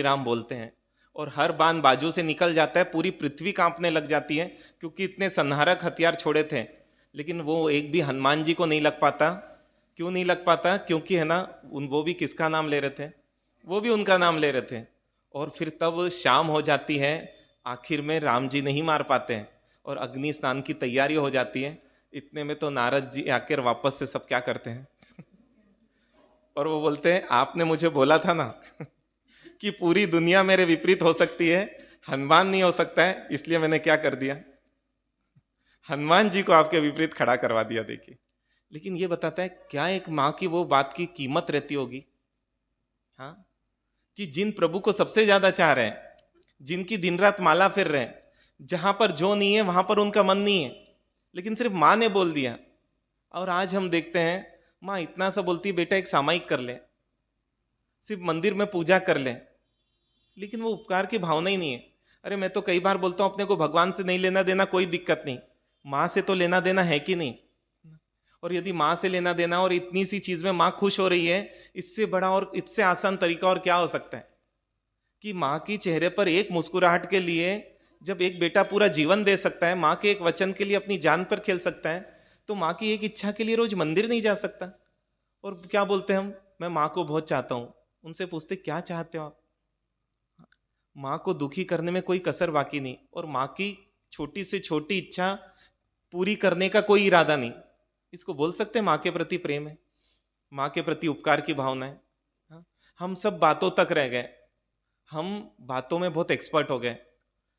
राम बोलते हैं, और हर बाण बाजू से निकल जाता है, पूरी पृथ्वी कांपने लग जाती है, क्योंकि इतने संहारक हथियार छोड़े थे, लेकिन वो एक भी हनुमान जी को नहीं लग पाता। क्यों नहीं लग पाता? क्योंकि है ना, वो भी किसका नाम ले रहे थे? वो भी उनका नाम ले रहे थे। और फिर तब शाम हो जाती है, आखिर में राम जी नहीं मार पाते हैं, और अग्नि स्नान की तैयारी हो जाती है। इतने में तो नारद जी आकर वापस से सब क्या करते हैं और वो बोलते हैं आपने मुझे बोला था ना कि पूरी दुनिया मेरे विपरीत हो सकती है, हनुमान नहीं हो सकता है, इसलिए मैंने क्या कर दिया, हनुमान जी को आपके विपरीत खड़ा करवा दिया। देखिए, लेकिन ये बताता है क्या एक माँ की वो बात की कीमत रहती होगी, हाँ, कि जिन प्रभु को सबसे ज्यादा चाह रहे हैं, जिनकी दिन रात माला फिर रहे हैं, जहां पर जो नहीं है वहां पर उनका मन नहीं है, लेकिन सिर्फ माँ ने बोल दिया। और आज हम देखते हैं माँ इतना सा बोलती है, बेटा एक सामायिक कर ले, सिर्फ मंदिर में पूजा कर ले, लेकिन वो उपकार की भावना ही नहीं है। अरे मैं तो कई बार बोलता हूं अपने को भगवान से नहीं लेना देना कोई दिक्कत नहीं, माँ से तो लेना देना है कि नहीं। और यदि माँ से लेना देना और इतनी सी चीज में माँ खुश हो रही है, इससे बड़ा और इससे आसान तरीका और क्या हो सकता है कि माँ की चेहरे पर एक मुस्कुराहट के लिए जब एक बेटा पूरा जीवन दे सकता है, माँ के एक वचन के लिए अपनी जान पर खेल सकता है, तो माँ की एक इच्छा के लिए रोज मंदिर नहीं जा सकता। और क्या बोलते हैं हम, मैं माँ को बहुत चाहता हूं। उनसे पूछते क्या चाहते हो आप, माँ को दुखी करने में कोई कसर बाकी नहीं, और माँ की छोटी से छोटी इच्छा पूरी करने का कोई इरादा नहीं। इसको बोल सकते हैं माँ के प्रति प्रेम है, माँ के प्रति उपकार की भावना है। हाँ? हम सब बातों तक रह गए, हम बातों में बहुत एक्सपर्ट हो गए,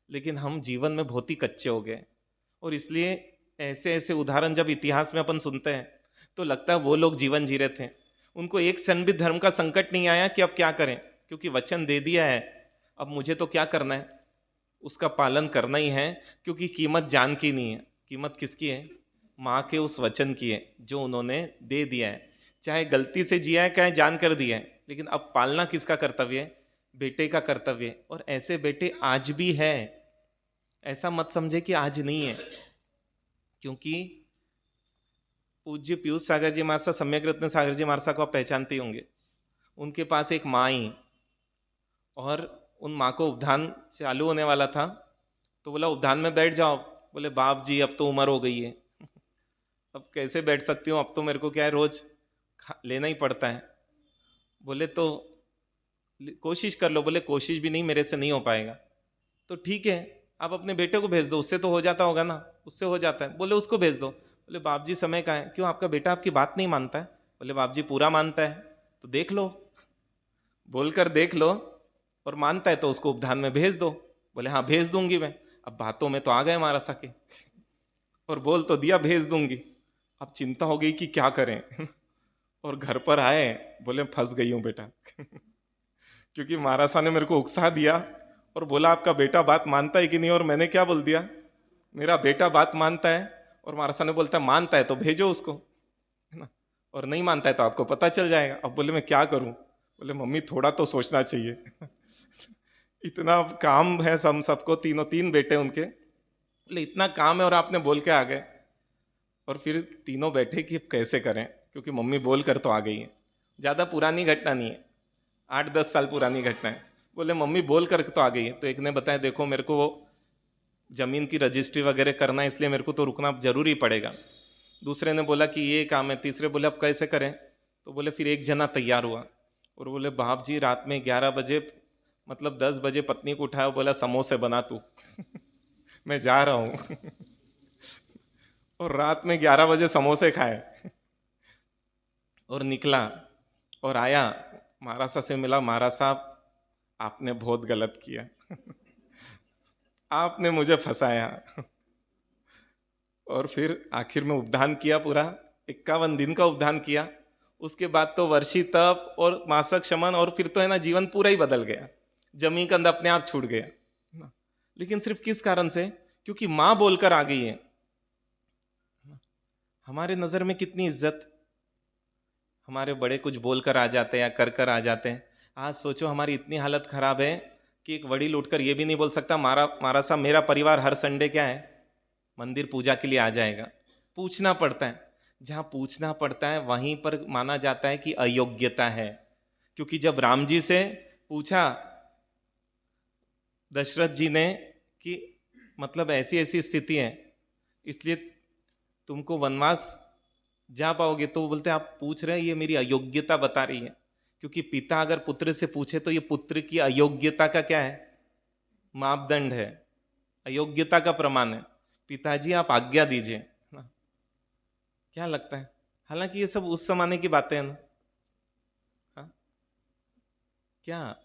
लेकिन हम जीवन में बहुत ही कच्चे हो गए। और इसलिए ऐसे ऐसे उदाहरण जब इतिहास में अपन सुनते हैं तो लगता है वो लोग जीवन जी रहे थे, उनको एक क्षण भी धर्म का संकट नहीं आया कि अब क्या करें, क्योंकि वचन दे दिया है, अब मुझे तो क्या करना है, उसका पालन करना ही है। क्योंकि कीमत जान की नहीं है, कीमत किसकी है, माँ के उस वचन की है जो उन्होंने दे दिया है। चाहे गलती से जिया है चाहे जान कर दिया है, लेकिन अब पालना किसका कर्तव्य है, बेटे का कर्तव्य है। और ऐसे बेटे आज भी है, ऐसा मत समझे कि आज नहीं है। क्योंकि पूज्य पीयूष सागर जी महाराज, सम्यक रत्न सागर जी महाराज को आप पहचानते ही होंगे। उनके पास एक माँ आई, और उन माँ को उपधान चालू होने वाला था, तो बोला उपधान में बैठ जाओ। बोले बाप जी अब तो उम्र हो गई है, अब कैसे बैठ सकती हूँ, अब तो मेरे को क्या है रोज लेना ही पड़ता है। बोले तो कोशिश कर लो। बोले कोशिश भी नहीं, मेरे से नहीं हो पाएगा। तो ठीक है, आप अपने बेटे को भेज दो, उससे तो हो जाता होगा ना, उससे हो जाता है। बोले उसको भेज दो। बोले बाप जी समय का है, क्यों आपका बेटा आपकी बात नहीं मानता है। बोले बाप जी पूरा मानता है, तो देख लो, बोलकर देख लो, और मानता है तो उसको उपधान में भेज दो। बोले हाँ भेज दूंगी मैं। अब बातों में तो आ गए महाराज के, और बोल तो दिया भेज दूंगी। अब चिंता हो गई कि क्या करें और घर पर आए, बोले फंस गई हूं बेटा क्योंकि महाराज ने मेरे को उकसा दिया और बोला आपका बेटा बात मानता है कि नहीं, और मैंने क्या बोल दिया, मेरा बेटा बात मानता है। और महाराज ने बोलता है मानता है तो भेजो उसको, है ना, और नहीं मानता है तो आपको पता चल जाएगा। अब बोले मैं क्या करूं। बोले मम्मी थोड़ा तो सोचना चाहिए इतना काम है, सबको तीनों तीन बेटे उनके, बोले इतना काम है और आपने बोल के आ गए। और फिर तीनों बैठे कि कैसे करें, क्योंकि मम्मी बोल कर तो आ गई है। ज़्यादा पुरानी घटना नहीं है, 8-10 साल पुरानी घटना है। बोले मम्मी बोल कर तो आ गई है। तो एक ने बताया देखो मेरे को वो ज़मीन की रजिस्ट्री वगैरह करना है, इसलिए मेरे को तो रुकना जरूरी पड़ेगा। दूसरे ने बोला कि ये काम है। तीसरे बोले अब कैसे करें। तो बोले फिर एक जना तैयार हुआ और बोले बाप जी रात में 11 बजे, मतलब 10 बजे पत्नी को उठाया, बोला समोसे बना तू मैं जा रहा हूँ और रात में 11 बजे समोसे खाए और निकला और आया, महाराज से मिला। महाराज साहब आपने बहुत गलत किया आपने मुझे फंसाया। और फिर आखिर में उपदान किया, पूरा 51 दिन का उपदान किया। उसके बाद तो वर्षी तप और मासक शमन, और फिर तो है ना जीवन पूरा ही बदल गया, जमी कंद अपने आप छूट गया। लेकिन सिर्फ किस कारण से, क्योंकि मां बोलकर आ गई है। हमारे नजर में कितनी इज्जत, हमारे बड़े कुछ बोलकर आ जाते हैं या कर कर आ जाते हैं। आज सोचो हमारी इतनी हालत खराब है कि एक वडील उठकर ये भी नहीं बोल सकता मारा साहब मेरा परिवार हर संडे क्या है मंदिर पूजा के लिए आ जाएगा। पूछना पड़ता है, जहां पूछना पड़ता है वहीं पर माना जाता है कि अयोग्यता है। क्योंकि जब राम जी से पूछा दशरथ जी ने कि मतलब ऐसी ऐसी स्थिति है इसलिए तुमको वनवास जा पाओगे, तो वो बोलते आप पूछ रहे हैं ये मेरी अयोग्यता बता रही है। क्योंकि पिता अगर पुत्र से पूछे तो ये पुत्र की अयोग्यता का क्या है, मापदंड है, अयोग्यता का प्रमाण है। पिताजी आप आज्ञा दीजिए ना। क्या लगता है, हालांकि ये सब उस जमाने की बातें हैं ना, हाँ? क्या,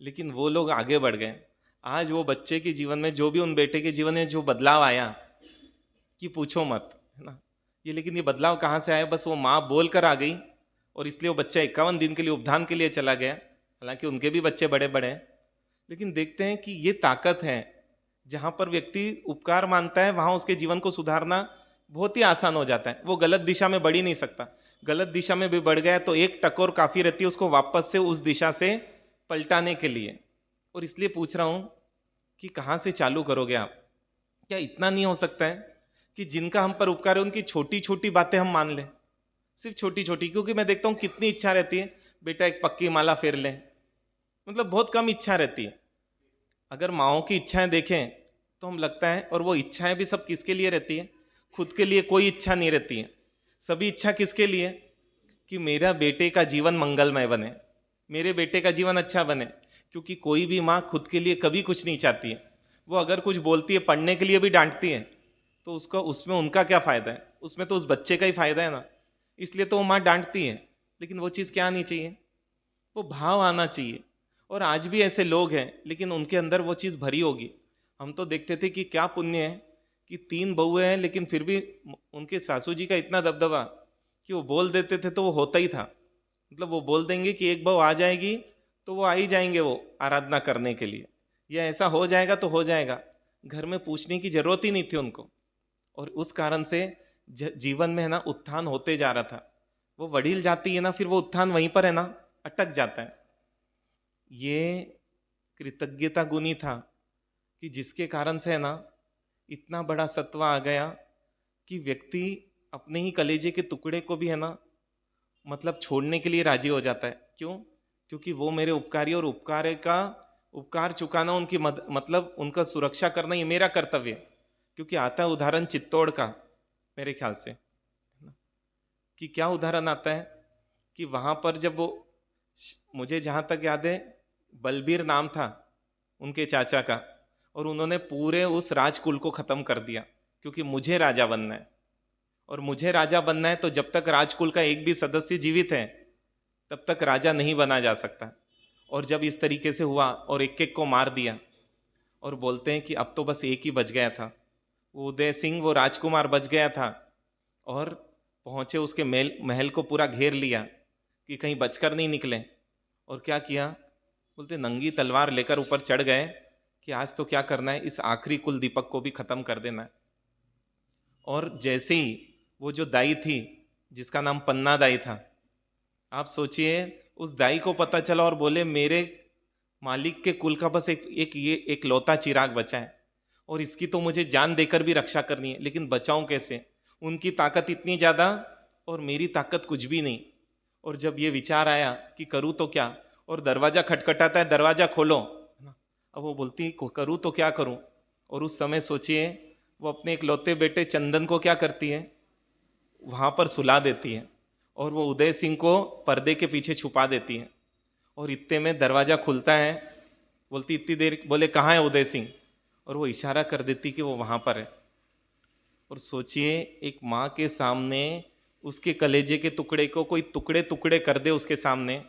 लेकिन वो लोग आगे बढ़ गए। आज वो बच्चे के जीवन में, जो भी उन बेटे के जीवन में जो बदलाव आया कि पूछो मत, है ना। ये लेकिन ये बदलाव कहाँ से आया? बस वो माँ बोल कर आ गई और इसलिए वो बच्चा 51 दिन के लिए उपधान के लिए चला गया। हालांकि उनके भी बच्चे बड़े बड़े हैं, लेकिन देखते हैं कि ये ताकत है। जहाँ पर व्यक्ति उपकार मानता है वहाँ उसके जीवन को सुधारना बहुत ही आसान हो जाता है। वो गलत दिशा में बढ़ ही नहीं सकता। गलत दिशा में भी बढ़ गया तो एक टकोर काफ़ी रहती है उसको वापस से उस दिशा से पलटाने के लिए। और इसलिए पूछ रहा हूँ कि कहाँ से चालू करोगे आप? क्या इतना नहीं हो सकता है कि जिनका हम पर उपकार है उनकी छोटी छोटी बातें हम मान लें? सिर्फ छोटी छोटी, क्योंकि मैं देखता हूँ कितनी इच्छा रहती है, बेटा एक पक्की माला फेर ले, मतलब बहुत कम इच्छा रहती है। अगर माओं की इच्छाएं देखें तो हम लगता है, और वो इच्छाएं भी सब किसके लिए रहती है? खुद के लिए कोई इच्छा नहीं रहती है। सभी इच्छा किसके लिए? कि मेरा बेटे का जीवन मंगलमय बने, मेरे बेटे का जीवन अच्छा बने। क्योंकि कोई भी माँ खुद के लिए कभी कुछ नहीं चाहती है। वो अगर कुछ बोलती है, पढ़ने के लिए भी डांटती है, तो उसका उसमें उनका क्या फ़ायदा है? उसमें तो उस बच्चे का ही फायदा है ना। इसलिए तो वो माँ डांटती है। लेकिन वो चीज़ क्या आनी चाहिए? वो भाव आना चाहिए। और आज भी ऐसे लोग हैं, लेकिन उनके अंदर वो चीज़ भरी होगी। हम तो देखते थे कि क्या पुण्य है कि 3 बहुएं हैं, लेकिन फिर भी उनके सासू जी का इतना दबदबा कि वो बोल देते थे तो वो होता ही था। मतलब वो बोल देंगे कि एक बहू आ जाएगी तो वो आ ही जाएंगे वो आराधना करने के लिए, या ऐसा हो जाएगा तो हो जाएगा। घर में पूछने की जरूरत ही नहीं थी उनको। और उस कारण से जीवन में है ना उत्थान होते जा रहा था। वो वडील जाती है ना, फिर वो उत्थान वहीं पर है ना अटक जाता है। ये कृतज्ञता गुनी था कि जिसके कारण से है ना इतना बड़ा सत्व आ गया कि व्यक्ति अपने ही कलेजे के टुकड़े को भी है ना मतलब छोड़ने के लिए राजी हो जाता है। क्यों? क्योंकि वो मेरे उपकारी, और उपकार चुकाना उनकी मतलब उनका सुरक्षा करना ये मेरा कर्तव्य है। क्योंकि आता है उदाहरण चित्तौड़ का मेरे ख्याल से, कि क्या उदाहरण आता है कि वहाँ पर जब वो, मुझे जहाँ तक याद है बलबीर नाम था उनके चाचा का, और उन्होंने पूरे उस राजकुल को ख़त्म कर दिया। क्योंकि मुझे राजा बनना है, और मुझे राजा बनना है तो जब तक राजकुल का एक भी सदस्य जीवित है तब तक राजा नहीं बना जा सकता। और जब इस तरीके से हुआ और एक एक को मार दिया, और बोलते हैं कि अब तो बस एक ही बच गया था, वो उदय सिंह, वो राजकुमार बच गया था। और पहुँचे उसके महल को पूरा घेर लिया कि कहीं बचकर नहीं निकले। और क्या किया? बोलते नंगी तलवार लेकर ऊपर चढ़ गए कि आज तो क्या करना है, इस आखिरी कुल दीपक को भी ख़त्म कर देना है। और जैसे ही वो जो दाई थी जिसका नाम पन्ना दाई था, आप सोचिए उस दाई को पता चला और बोले मेरे मालिक के कुल का बस एक लौता चिराग बचा है, और इसकी तो मुझे जान देकर भी रक्षा करनी है, लेकिन बचाऊं कैसे? उनकी ताकत इतनी ज़्यादा और मेरी ताकत कुछ भी नहीं। और जब ये विचार आया कि करूँ तो क्या, और दरवाज़ा खटखटाता है, दरवाज़ा खोलो। अब वो बोलती करूँ तो क्या करूँ? और उस समय सोचिए वो अपने एक लौते बेटे चंदन को क्या करती है, वहाँ पर सुला देती है, और वो उदय सिंह को पर्दे के पीछे छुपा देती है। और इतने में दरवाज़ा खुलता है। बोलती इतनी देर, बोले कहाँ है उदय सिंह? और वो इशारा कर देती कि वो वहाँ पर है। और सोचिए एक माँ के सामने उसके कलेजे के टुकड़े को कोई टुकड़े टुकड़े कर दे उसके सामने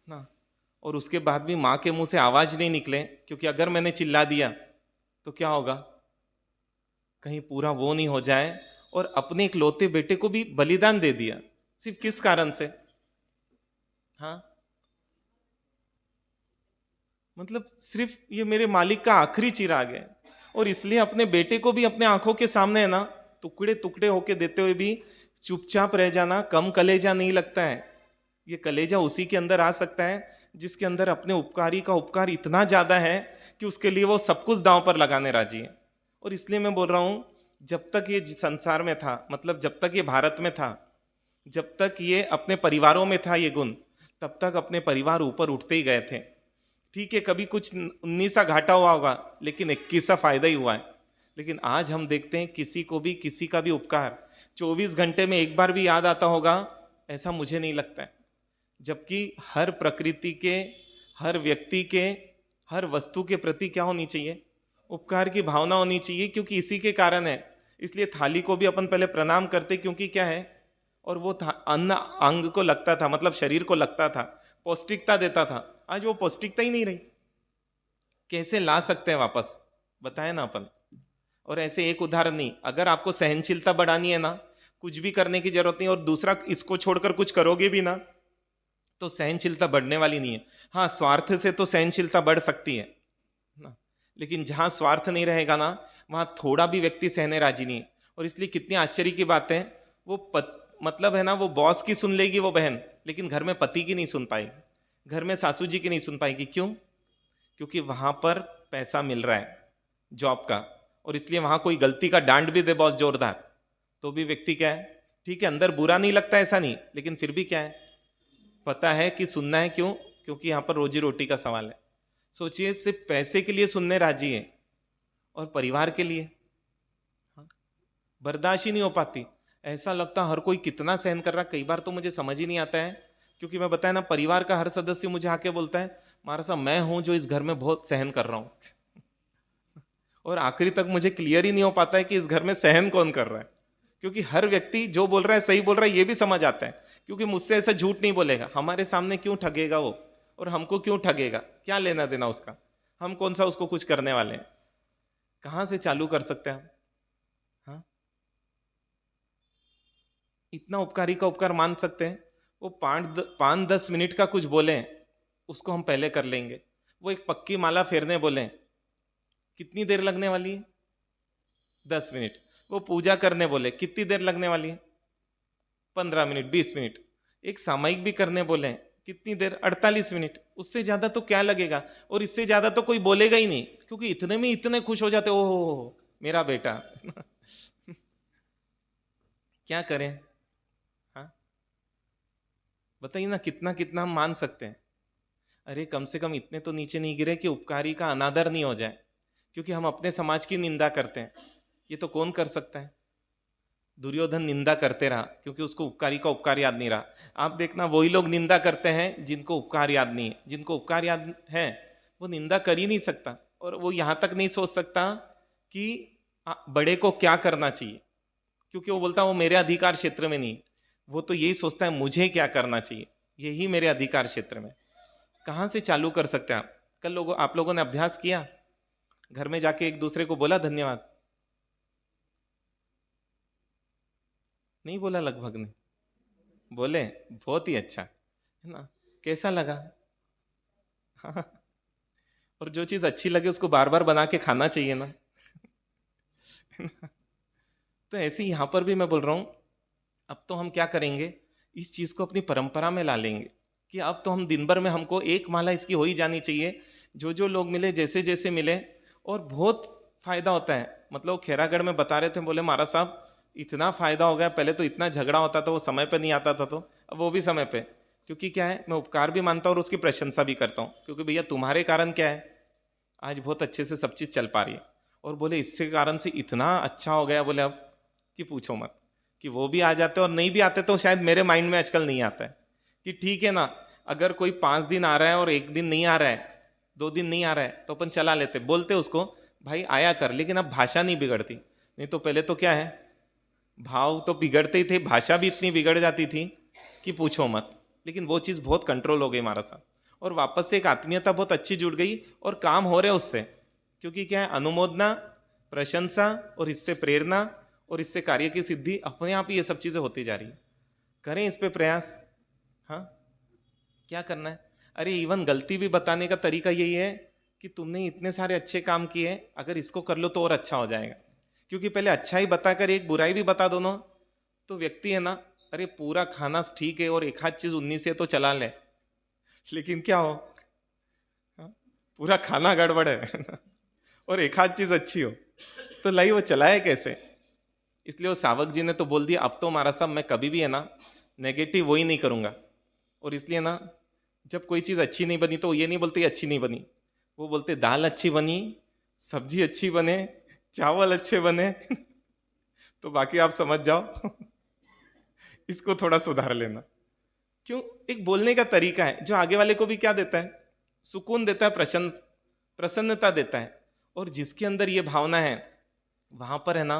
ना, और उसके बाद भी माँ के मुंह से आवाज़ नहीं निकले, क्योंकि अगर मैंने चिल्ला दिया तो क्या होगा, कहीं पूरा वो नहीं हो जाए। और अपने इकलौते बेटे को भी बलिदान दे दिया, सिर्फ किस कारण से? हाँ, मतलब सिर्फ ये मेरे मालिक का आखिरी चिराग है, और इसलिए अपने बेटे को भी अपने आंखों के सामने है ना टुकड़े टुकड़े होके देते हुए भी चुपचाप रह जाना कम कलेजा नहीं लगता है। ये कलेजा उसी के अंदर आ सकता है जिसके अंदर अपने उपकारी का उपकार इतना ज्यादा है कि उसके लिए वो सब कुछ दांव पर लगाने राजी है। और इसलिए मैं बोल रहा हूं, जब तक ये संसार में था, मतलब जब तक ये भारत में था, जब तक ये अपने परिवारों में था ये गुण, तब तक अपने परिवार ऊपर उठते ही गए थे। ठीक है, कभी कुछ 19 घाटा हुआ होगा, लेकिन 21 फायदा ही हुआ है। लेकिन आज हम देखते हैं किसी को भी किसी का भी उपकार 24 घंटे में एक बार भी याद आता होगा, ऐसा मुझे नहीं लगता है। जबकि हर प्रकृति के, हर व्यक्ति के, हर वस्तु के प्रति क्या होनी चाहिए? उपकार की भावना होनी चाहिए, क्योंकि इसी के कारण है। इसलिए थाली को भी अपन पहले प्रणाम करते, क्योंकि क्या है, और वो अन्न अंग को लगता था, मतलब शरीर को लगता था, पौष्टिकता देता था। आज वो पौष्टिकता ही नहीं रही। कैसे ला सकते हैं वापस, बताए ना अपन। और ऐसे एक उदाहरण नहीं, अगर आपको सहनशीलता बढ़ानी है ना, कुछ भी करने की जरूरत नहीं, और दूसरा इसको छोड़कर कुछ करोगे भी ना तो सहनशीलता बढ़ने वाली नहीं है। हाँ, स्वार्थ से तो सहनशीलता बढ़ सकती है ना, लेकिन जहां स्वार्थ नहीं रहेगा ना वहां थोड़ा भी व्यक्ति सहने राजी नहीं है। और इसलिए कितनी आश्चर्य की बात है, वो मतलब है ना, वो बॉस की सुन लेगी वो बहन, लेकिन घर में पति की नहीं सुन पाएगी, घर में सासू जी की नहीं सुन पाएगी। क्यों? क्योंकि वहां पर पैसा मिल रहा है जॉब का, और इसलिए वहां कोई गलती का डांट भी दे बॉस जोरदार, तो भी व्यक्ति क्या है, ठीक है, अंदर बुरा नहीं लगता, ऐसा नहीं, लेकिन फिर भी क्या है, पता है कि सुनना है। क्यों? क्योंकि यहां पर रोजी रोटी का सवाल है। सोचिए, सिर्फ पैसे के लिए सुनने राजी है, और परिवार के लिए बर्दाश्त ही नहीं हो पाती। ऐसा लगता हर कोई कितना सहन कर रहा, कई बार तो मुझे समझ ही नहीं आता है। क्योंकि मैं बताया ना, परिवार का हर सदस्य मुझे आके बोलता है, मारा साहब मैं हूं जो इस घर में बहुत सहन कर रहा हूं। और आखिरी तक मुझे क्लियर ही नहीं हो पाता है कि इस घर में सहन कौन कर रहा है। क्योंकि हर व्यक्ति जो बोल रहा है सही बोल रहा है ये भी समझ आता है, क्योंकि मुझसे ऐसा झूठ नहीं बोलेगा। हमारे सामने क्यों ठगेगा वो, और हमको क्यों ठगेगा, क्या लेना देना उसका, हम कौन सा उसको कुछ करने वाले हैं। कहां से चालू कर सकते हैं हम? हाँ, इतना उपकारी का उपकार मान सकते हैं। वो 5-10 मिनट का कुछ बोले उसको हम पहले कर लेंगे। वो एक पक्की माला फेरने बोले, कितनी देर लगने वाली है? 10 मिनट। वो पूजा करने बोले, कितनी देर लगने वाली है? 15 मिनट, 20 मिनट। एक सामायिक भी करने बोले, कितनी देर? 48 मिनट। उससे ज्यादा तो क्या लगेगा, और इससे ज्यादा तो कोई बोलेगा ही नहीं, क्योंकि इतने में इतने खुश हो जाते, ओह मेरा बेटा। क्या करें? हाँ, बताइए ना, कितना कितना हम मान सकते हैं। अरे कम से कम इतने तो नीचे नहीं गिरे कि उपकारी का अनादर नहीं हो जाए, क्योंकि हम अपने समाज की निंदा करते हैं। ये तो कौन कर सकता है? दुर्योधन निंदा करते रहा, क्योंकि उसको उपकारी का उपकार याद नहीं रहा। आप देखना, वही लोग निंदा करते हैं जिनको उपकार याद नहीं है। जिनको उपकार याद है वो निंदा कर ही नहीं सकता, और वो यहां तक नहीं सोच सकता कि बड़े को क्या करना चाहिए, क्योंकि वो बोलता वो मेरे अधिकार क्षेत्र में नहीं। वो तो यही सोचता है मुझे क्या करना चाहिए, यही मेरे अधिकार क्षेत्र में। कहाँ से चालू कर सकते हैं आप? कल आप लोगों ने अभ्यास किया, घर में जाके एक दूसरे को बोला धन्यवाद? नहीं बोला, लगभग नहीं बोले। बहुत ही अच्छा है ना, कैसा लगा? हाँ। और जो चीज अच्छी लगे उसको बार बार बना के खाना चाहिए ना। तो ऐसे ही यहां पर भी मैं बोल रहा हूं, अब तो हम क्या करेंगे, इस चीज को अपनी परंपरा में ला लेंगे कि अब तो हम दिन भर में हमको एक माला इसकी हो ही जानी चाहिए। जो जो लोग मिले, जैसे जैसे मिले, और बहुत फायदा होता है। मतलब खैरागढ़ में बता रहे थे, बोले महाराज साहब इतना फायदा हो गया, पहले तो इतना झगड़ा होता था, वो समय पे नहीं आता था, तो अब वो भी समय पे। क्योंकि क्या है, मैं उपकार भी मानता हूँ और उसकी प्रशंसा भी करता हूँ, क्योंकि भैया तुम्हारे कारण क्या है आज बहुत अच्छे से सब चीज़ चल पा रही है। और बोले इससे कारण से इतना अच्छा हो गया, बोले अब कि पूछो मत, कि वो भी आ जाते और नहीं भी आते तो शायद मेरे माइंड में आजकल नहीं आता है कि ठीक है ना, अगर कोई 5 दिन आ रहा है और 1 दिन नहीं आ रहा है, 2 दिन नहीं आ रहा है, तो अपन चला लेते, बोलते उसको भाई आया कर, लेकिन अब भाषा नहीं बिगड़ती। नहीं तो पहले तो क्या है, भाव तो बिगड़ते ही थे, भाषा भी इतनी बिगड़ जाती थी कि पूछो मत। लेकिन वो चीज़ बहुत कंट्रोल हो गई हमारा साथ, और वापस से एक आत्मीयता बहुत अच्छी जुड़ गई, और काम हो रहे उससे। क्योंकि क्या है, अनुमोदना, प्रशंसा, और इससे प्रेरणा, और इससे कार्य की सिद्धि, अपने आप ही ये सब चीज़ें होती जा रही है। करें इस पे प्रयास। हाँ, क्या करना है? अरे इवन गलती भी बताने का तरीका यही है कि तुमने इतने सारे अच्छे काम किए, अगर इसको कर लो तो और अच्छा हो जाएगा। क्योंकि पहले अच्छा ही बताकर एक बुराई भी बता दो ना, तो व्यक्ति है ना, अरे पूरा खाना ठीक है और एक आध चीज 19 से तो चला ले, लेकिन क्या हो, हाँ, पूरा खाना गड़बड़ है और एक आध चीज अच्छी हो, तो लाई वो चलाए कैसे? इसलिए वो सावक जी ने तो बोल दिया, अब तो हमारा साहब मैं कभी भी है ना नेगेटिव वही नहीं करूंगा। और इसलिए ना, जब कोई चीज़ अच्छी नहीं बनी तो ये नहीं बोलते अच्छी नहीं बनी, वो बोलते दाल अच्छी बनी, सब्जी अच्छी बने, चावल अच्छे बने तो बाकी आप समझ जाओ इसको थोड़ा सुधार लेना। क्यों? एक बोलने का तरीका है जो आगे वाले को भी क्या देता है, सुकून देता है, प्रसन्नता देता है। और जिसके अंदर ये भावना है वहां पर है ना,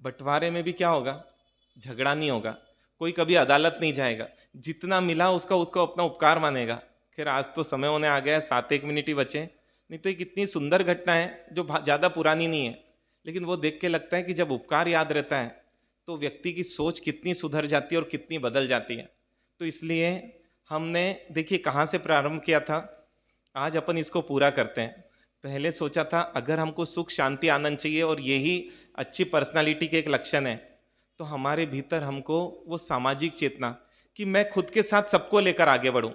बंटवारे में भी क्या होगा, झगड़ा नहीं होगा, कोई कभी अदालत नहीं जाएगा, जितना मिला उसका उसको अपना उपकार मानेगा। खैर आज तो समय होने आ गया, 7-1 मिनट ही बचे, नहीं तो एक इतनी सुंदर घटना है जो ज़्यादा पुरानी नहीं है, लेकिन वो देख के लगता है कि जब उपकार याद रहता है तो व्यक्ति की सोच कितनी सुधर जाती है और कितनी बदल जाती है। तो इसलिए हमने देखिए कहाँ से प्रारंभ किया था, आज अपन इसको पूरा करते हैं। पहले सोचा था अगर हमको सुख शांति आनंद चाहिए और यही अच्छी पर्सनालिटी के एक लक्षण है, तो हमारे भीतर हमको वो सामाजिक चेतना कि मैं खुद के साथ सबको लेकर आगे बढ़ूं,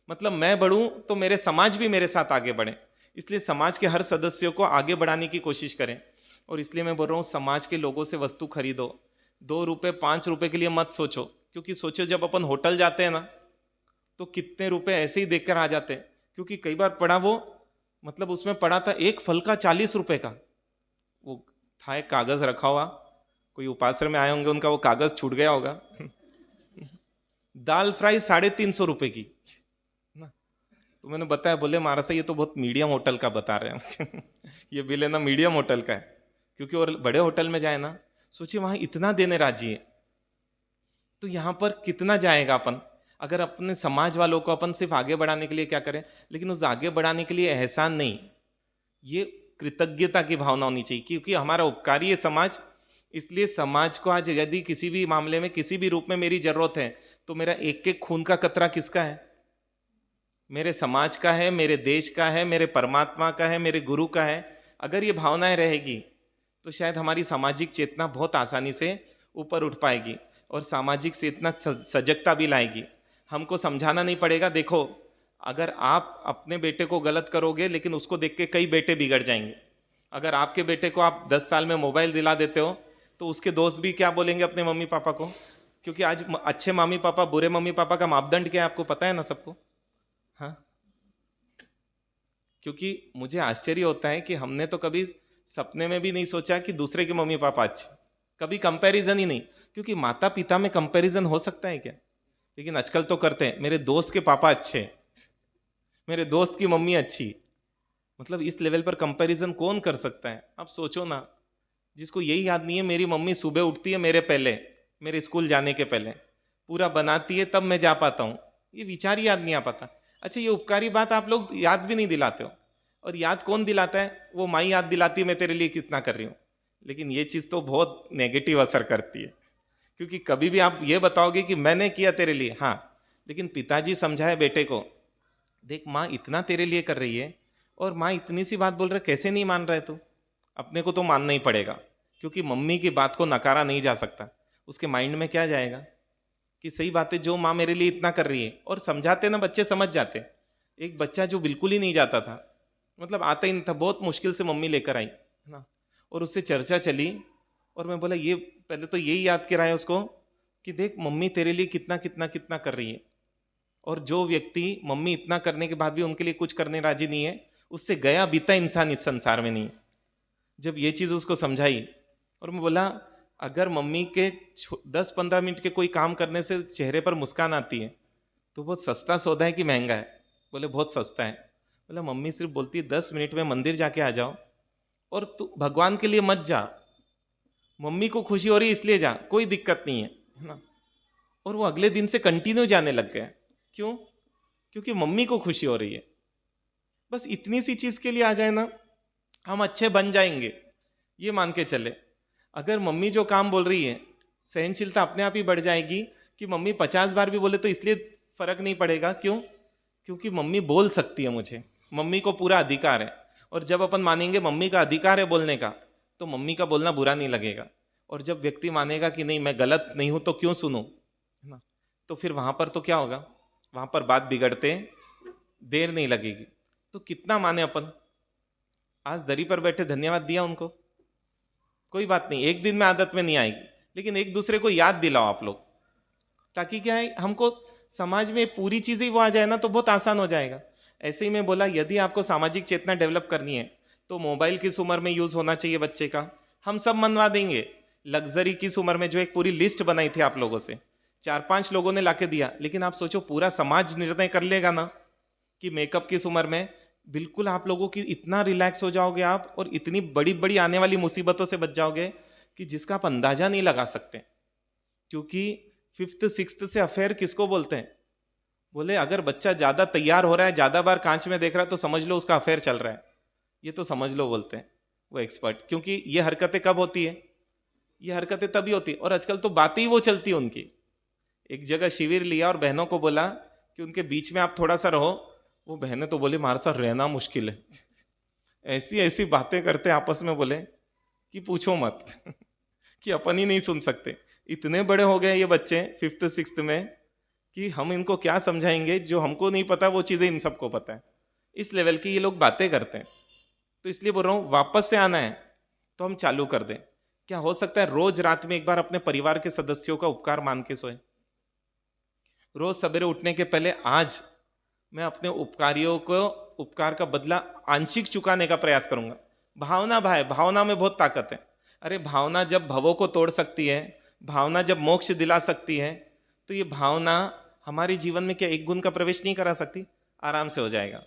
मतलब मैं बढ़ूं तो मेरे समाज भी मेरे साथ आगे बढ़े, इसलिए समाज के हर सदस्यों को आगे बढ़ाने की कोशिश करें। और इसलिए मैं बोल रहा हूँ समाज के लोगों से वस्तु खरीदो, 2 रुपये 5 रुपये के लिए मत सोचो, क्योंकि सोचो जब अपन होटल जाते हैं ना तो कितने रुपए ऐसे ही देकर आ जाते हैं। क्योंकि कई बार पढ़ा वो, मतलब उसमें पढ़ा था एक फल का 40 रुपए का, वो था एक कागज रखा हुआ, कोई उपासर में आए होंगे उनका वो कागज छूट गया होगा दाल फ्राई 350 रुपए की ना। तो मैंने बताया, बोले महाराज ये तो बहुत मीडियम होटल का बता रहे हैं ये बिल है ना मीडियम होटल का है, क्योंकि और बड़े होटल में जाए ना, सोचिए वहां इतना देने राजी है, तो यहाँ पर कितना जाएगा अपन। अगर अपने समाज वालों को अपन सिर्फ आगे बढ़ाने के लिए क्या करें, लेकिन उस आगे बढ़ाने के लिए एहसान नहीं, ये कृतज्ञता की भावना होनी चाहिए, क्योंकि हमारा उपकारी है समाज। इसलिए समाज को आज यदि किसी भी मामले में किसी भी रूप में मेरी जरूरत है, तो मेरा एक एक खून का कतरा किसका है? मेरे समाज का है, मेरे देश का है, मेरे परमात्मा का है, मेरे गुरु का है। अगर ये भावनाएं रहेगी तो शायद हमारी सामाजिक चेतना बहुत आसानी से ऊपर उठ पाएगी और सामाजिक चेतना सजगता भी लाएगी। हमको समझाना नहीं पड़ेगा, देखो अगर आप अपने बेटे को गलत करोगे लेकिन उसको देख के कई बेटे बिगड़ जाएंगे। अगर आपके बेटे को आप 10 साल में मोबाइल दिला देते हो तो उसके दोस्त भी क्या बोलेंगे अपने मम्मी पापा को, क्योंकि आज अच्छे मम्मी पापा बुरे मम्मी पापा का मापदंड क्या है आपको पता है ना सबको। हाँ, क्योंकि मुझे आश्चर्य होता है कि हमने तो कभी सपने में भी नहीं सोचा कि दूसरे के मम्मी पापा अच्छे, कभी कंपैरिजन ही नहीं, क्योंकि माता पिता में कंपैरिजन हो सकता है क्या? लेकिन आजकल तो करते हैं, मेरे दोस्त के पापा अच्छे, मेरे दोस्त की मम्मी अच्छी, मतलब इस लेवल पर कंपैरिजन कौन कर सकता है? आप सोचो ना, जिसको यही याद नहीं है मेरी मम्मी सुबह उठती है मेरे पहले, मेरे स्कूल जाने के पहले पूरा बनाती है तब मैं जा पाता हूँ, ये विचार ही याद नहीं आ पाता। अच्छा, ये उपकारी बात आप लोग याद भी नहीं दिलाते हो, और याद कौन दिलाता है? वो माँ याद दिलाती है मैं तेरे लिए कितना कर रही हूँ। लेकिन ये चीज़ तो बहुत नेगेटिव असर करती है, क्योंकि कभी भी आप ये बताओगे कि मैंने किया तेरे लिए, हाँ, लेकिन पिताजी समझाए बेटे को, देख माँ इतना तेरे लिए कर रही है और माँ इतनी सी बात बोल रहे, कैसे नहीं मान रहे तू? अपने को तो मानना ही पड़ेगा, क्योंकि मम्मी की बात को नकारा नहीं जा सकता। उसके माइंड में क्या जाएगा कि सही बात है, जो माँ मेरे लिए इतना कर रही है। और समझाते ना बच्चे समझ जाते। एक बच्चा जो बिल्कुल ही नहीं जाता था, मतलब आता ही नहीं था, बहुत मुश्किल से मम्मी लेकर आई है ना, और उससे चर्चा चली और मैं बोला ये पहले तो यही याद कराया उसको कि देख मम्मी तेरे लिए कितना कितना कितना कर रही है, और जो व्यक्ति मम्मी इतना करने के बाद भी उनके लिए कुछ करने राजी नहीं है, उससे गया बीता इंसान इस संसार में नहीं। जब ये चीज़ उसको समझाई और मैं बोला अगर मम्मी के 10-15 मिनट के कोई काम करने से चेहरे पर मुस्कान आती है तो बहुत सस्ता सौदा है कि महंगा है? बोले बहुत सस्ता है। बोला मम्मी सिर्फ बोलती है 10 मिनट में मंदिर जाके आ जाओ और तू भगवान के लिए मत जा, मम्मी को खुशी हो रही है इसलिए जा, कोई दिक्कत नहीं है ना। और वो अगले दिन से कंटिन्यू जाने लग गए। क्यों? क्योंकि मम्मी को खुशी हो रही है। बस इतनी सी चीज़ के लिए आ जाए ना, हम अच्छे बन जाएंगे, ये मान के चले। अगर मम्मी जो काम बोल रही है, सहनशीलता अपने आप ही बढ़ जाएगी कि मम्मी 50 बार भी बोले तो इसलिए फर्क नहीं पड़ेगा। क्यों? क्योंकि मम्मी बोल सकती है, मुझे मम्मी को पूरा अधिकार है। और जब अपन मानेंगे मम्मी का अधिकार है बोलने का, तो मम्मी का बोलना बुरा नहीं लगेगा। और जब व्यक्ति मानेगा कि नहीं मैं गलत नहीं हूं तो क्यों सुनूं, है ना, तो फिर वहां पर तो क्या होगा, वहां पर बात बिगड़ते देर नहीं लगेगी। तो कितना माने अपन, आज दरी पर बैठे धन्यवाद दिया उनको, कोई बात नहीं, एक दिन में आदत में नहीं आएगी, लेकिन एक दूसरे को याद दिलाओ आप लोग, ताकि क्या है हमको समाज में पूरी चीजें वो आ जाए ना तो बहुत आसान हो जाएगा। ऐसे ही मैं बोला यदि आपको सामाजिक चेतना डेवलप करनी है तो मोबाइल किस उम्र में यूज होना चाहिए बच्चे का, हम सब मनवा देंगे। लग्जरी किस उम्र में, जो एक पूरी लिस्ट बनाई थी आप लोगों से, 4-5 लोगों ने लाके दिया, लेकिन आप सोचो पूरा समाज निर्णय कर लेगा ना कि मेकअप किस उम्र में, बिल्कुल आप लोगों की इतना रिलैक्स हो जाओगे आप, और इतनी बड़ी बड़ी आने वाली मुसीबतों से बच जाओगे कि जिसका आप अंदाजा नहीं लगा सकते। क्योंकि 5th 6th से अफेयर किसको बोलते हैं? बोले अगर बच्चा ज़्यादा तैयार हो रहा है, ज़्यादा बार कांच में देख रहा है, तो समझ लो उसका अफेयर चल रहा है। ये तो समझ लो बोलते हैं वो एक्सपर्ट, क्योंकि ये हरकतें कब होती है? ये हरकतें तभी होती है। और आजकल तो बातें ही वो चलती है उनकी। एक जगह शिविर लिया और बहनों को बोला कि उनके बीच में आप थोड़ा सा रहो। वो बहनें तो बोली हमारे साथ रहना मुश्किल है। ऐसी ऐसी बातें करते आपस में, बोले कि पूछो मत। कि अपन ही नहीं सुन सकते। इतने बड़े हो गए ये बच्चे 5th 6th में कि हम इनको क्या समझाएंगे, जो हमको नहीं पता वो चीज़ें इन सबको पता है। इस लेवल की ये लोग बातें करते हैं। तो इसलिए बोल रहा हूँ, वापस से आना है तो हम चालू कर दें। क्या हो सकता है रोज रात में एक बार अपने परिवार के सदस्यों का उपकार मान के सोए। रोज सवेरे उठने के पहले आज मैं अपने उपकारियों को उपकार का बदला आंशिक चुकाने का प्रयास करूंगा। भावना भाई, भावना में बहुत ताकत है। अरे भावना जब भवों को तोड़ सकती है, भावना जब मोक्ष दिला सकती है, तो ये भावना हमारे जीवन में क्या एक गुण का प्रवेश नहीं करा सकती? आराम से हो जाएगा।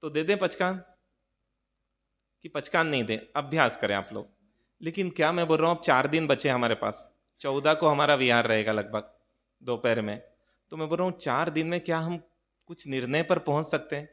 तो दे दें पचकान कि पचकान नहीं दे, अभ्यास करें आप लोग। लेकिन क्या मैं बोल रहा हूँ, अब 4 दिन बचे हमारे पास, 14 को हमारा विहार रहेगा लगभग दोपहर में। तो मैं बोल रहा हूँ 4 दिन में क्या हम कुछ निर्णय पर पहुंच सकते हैं?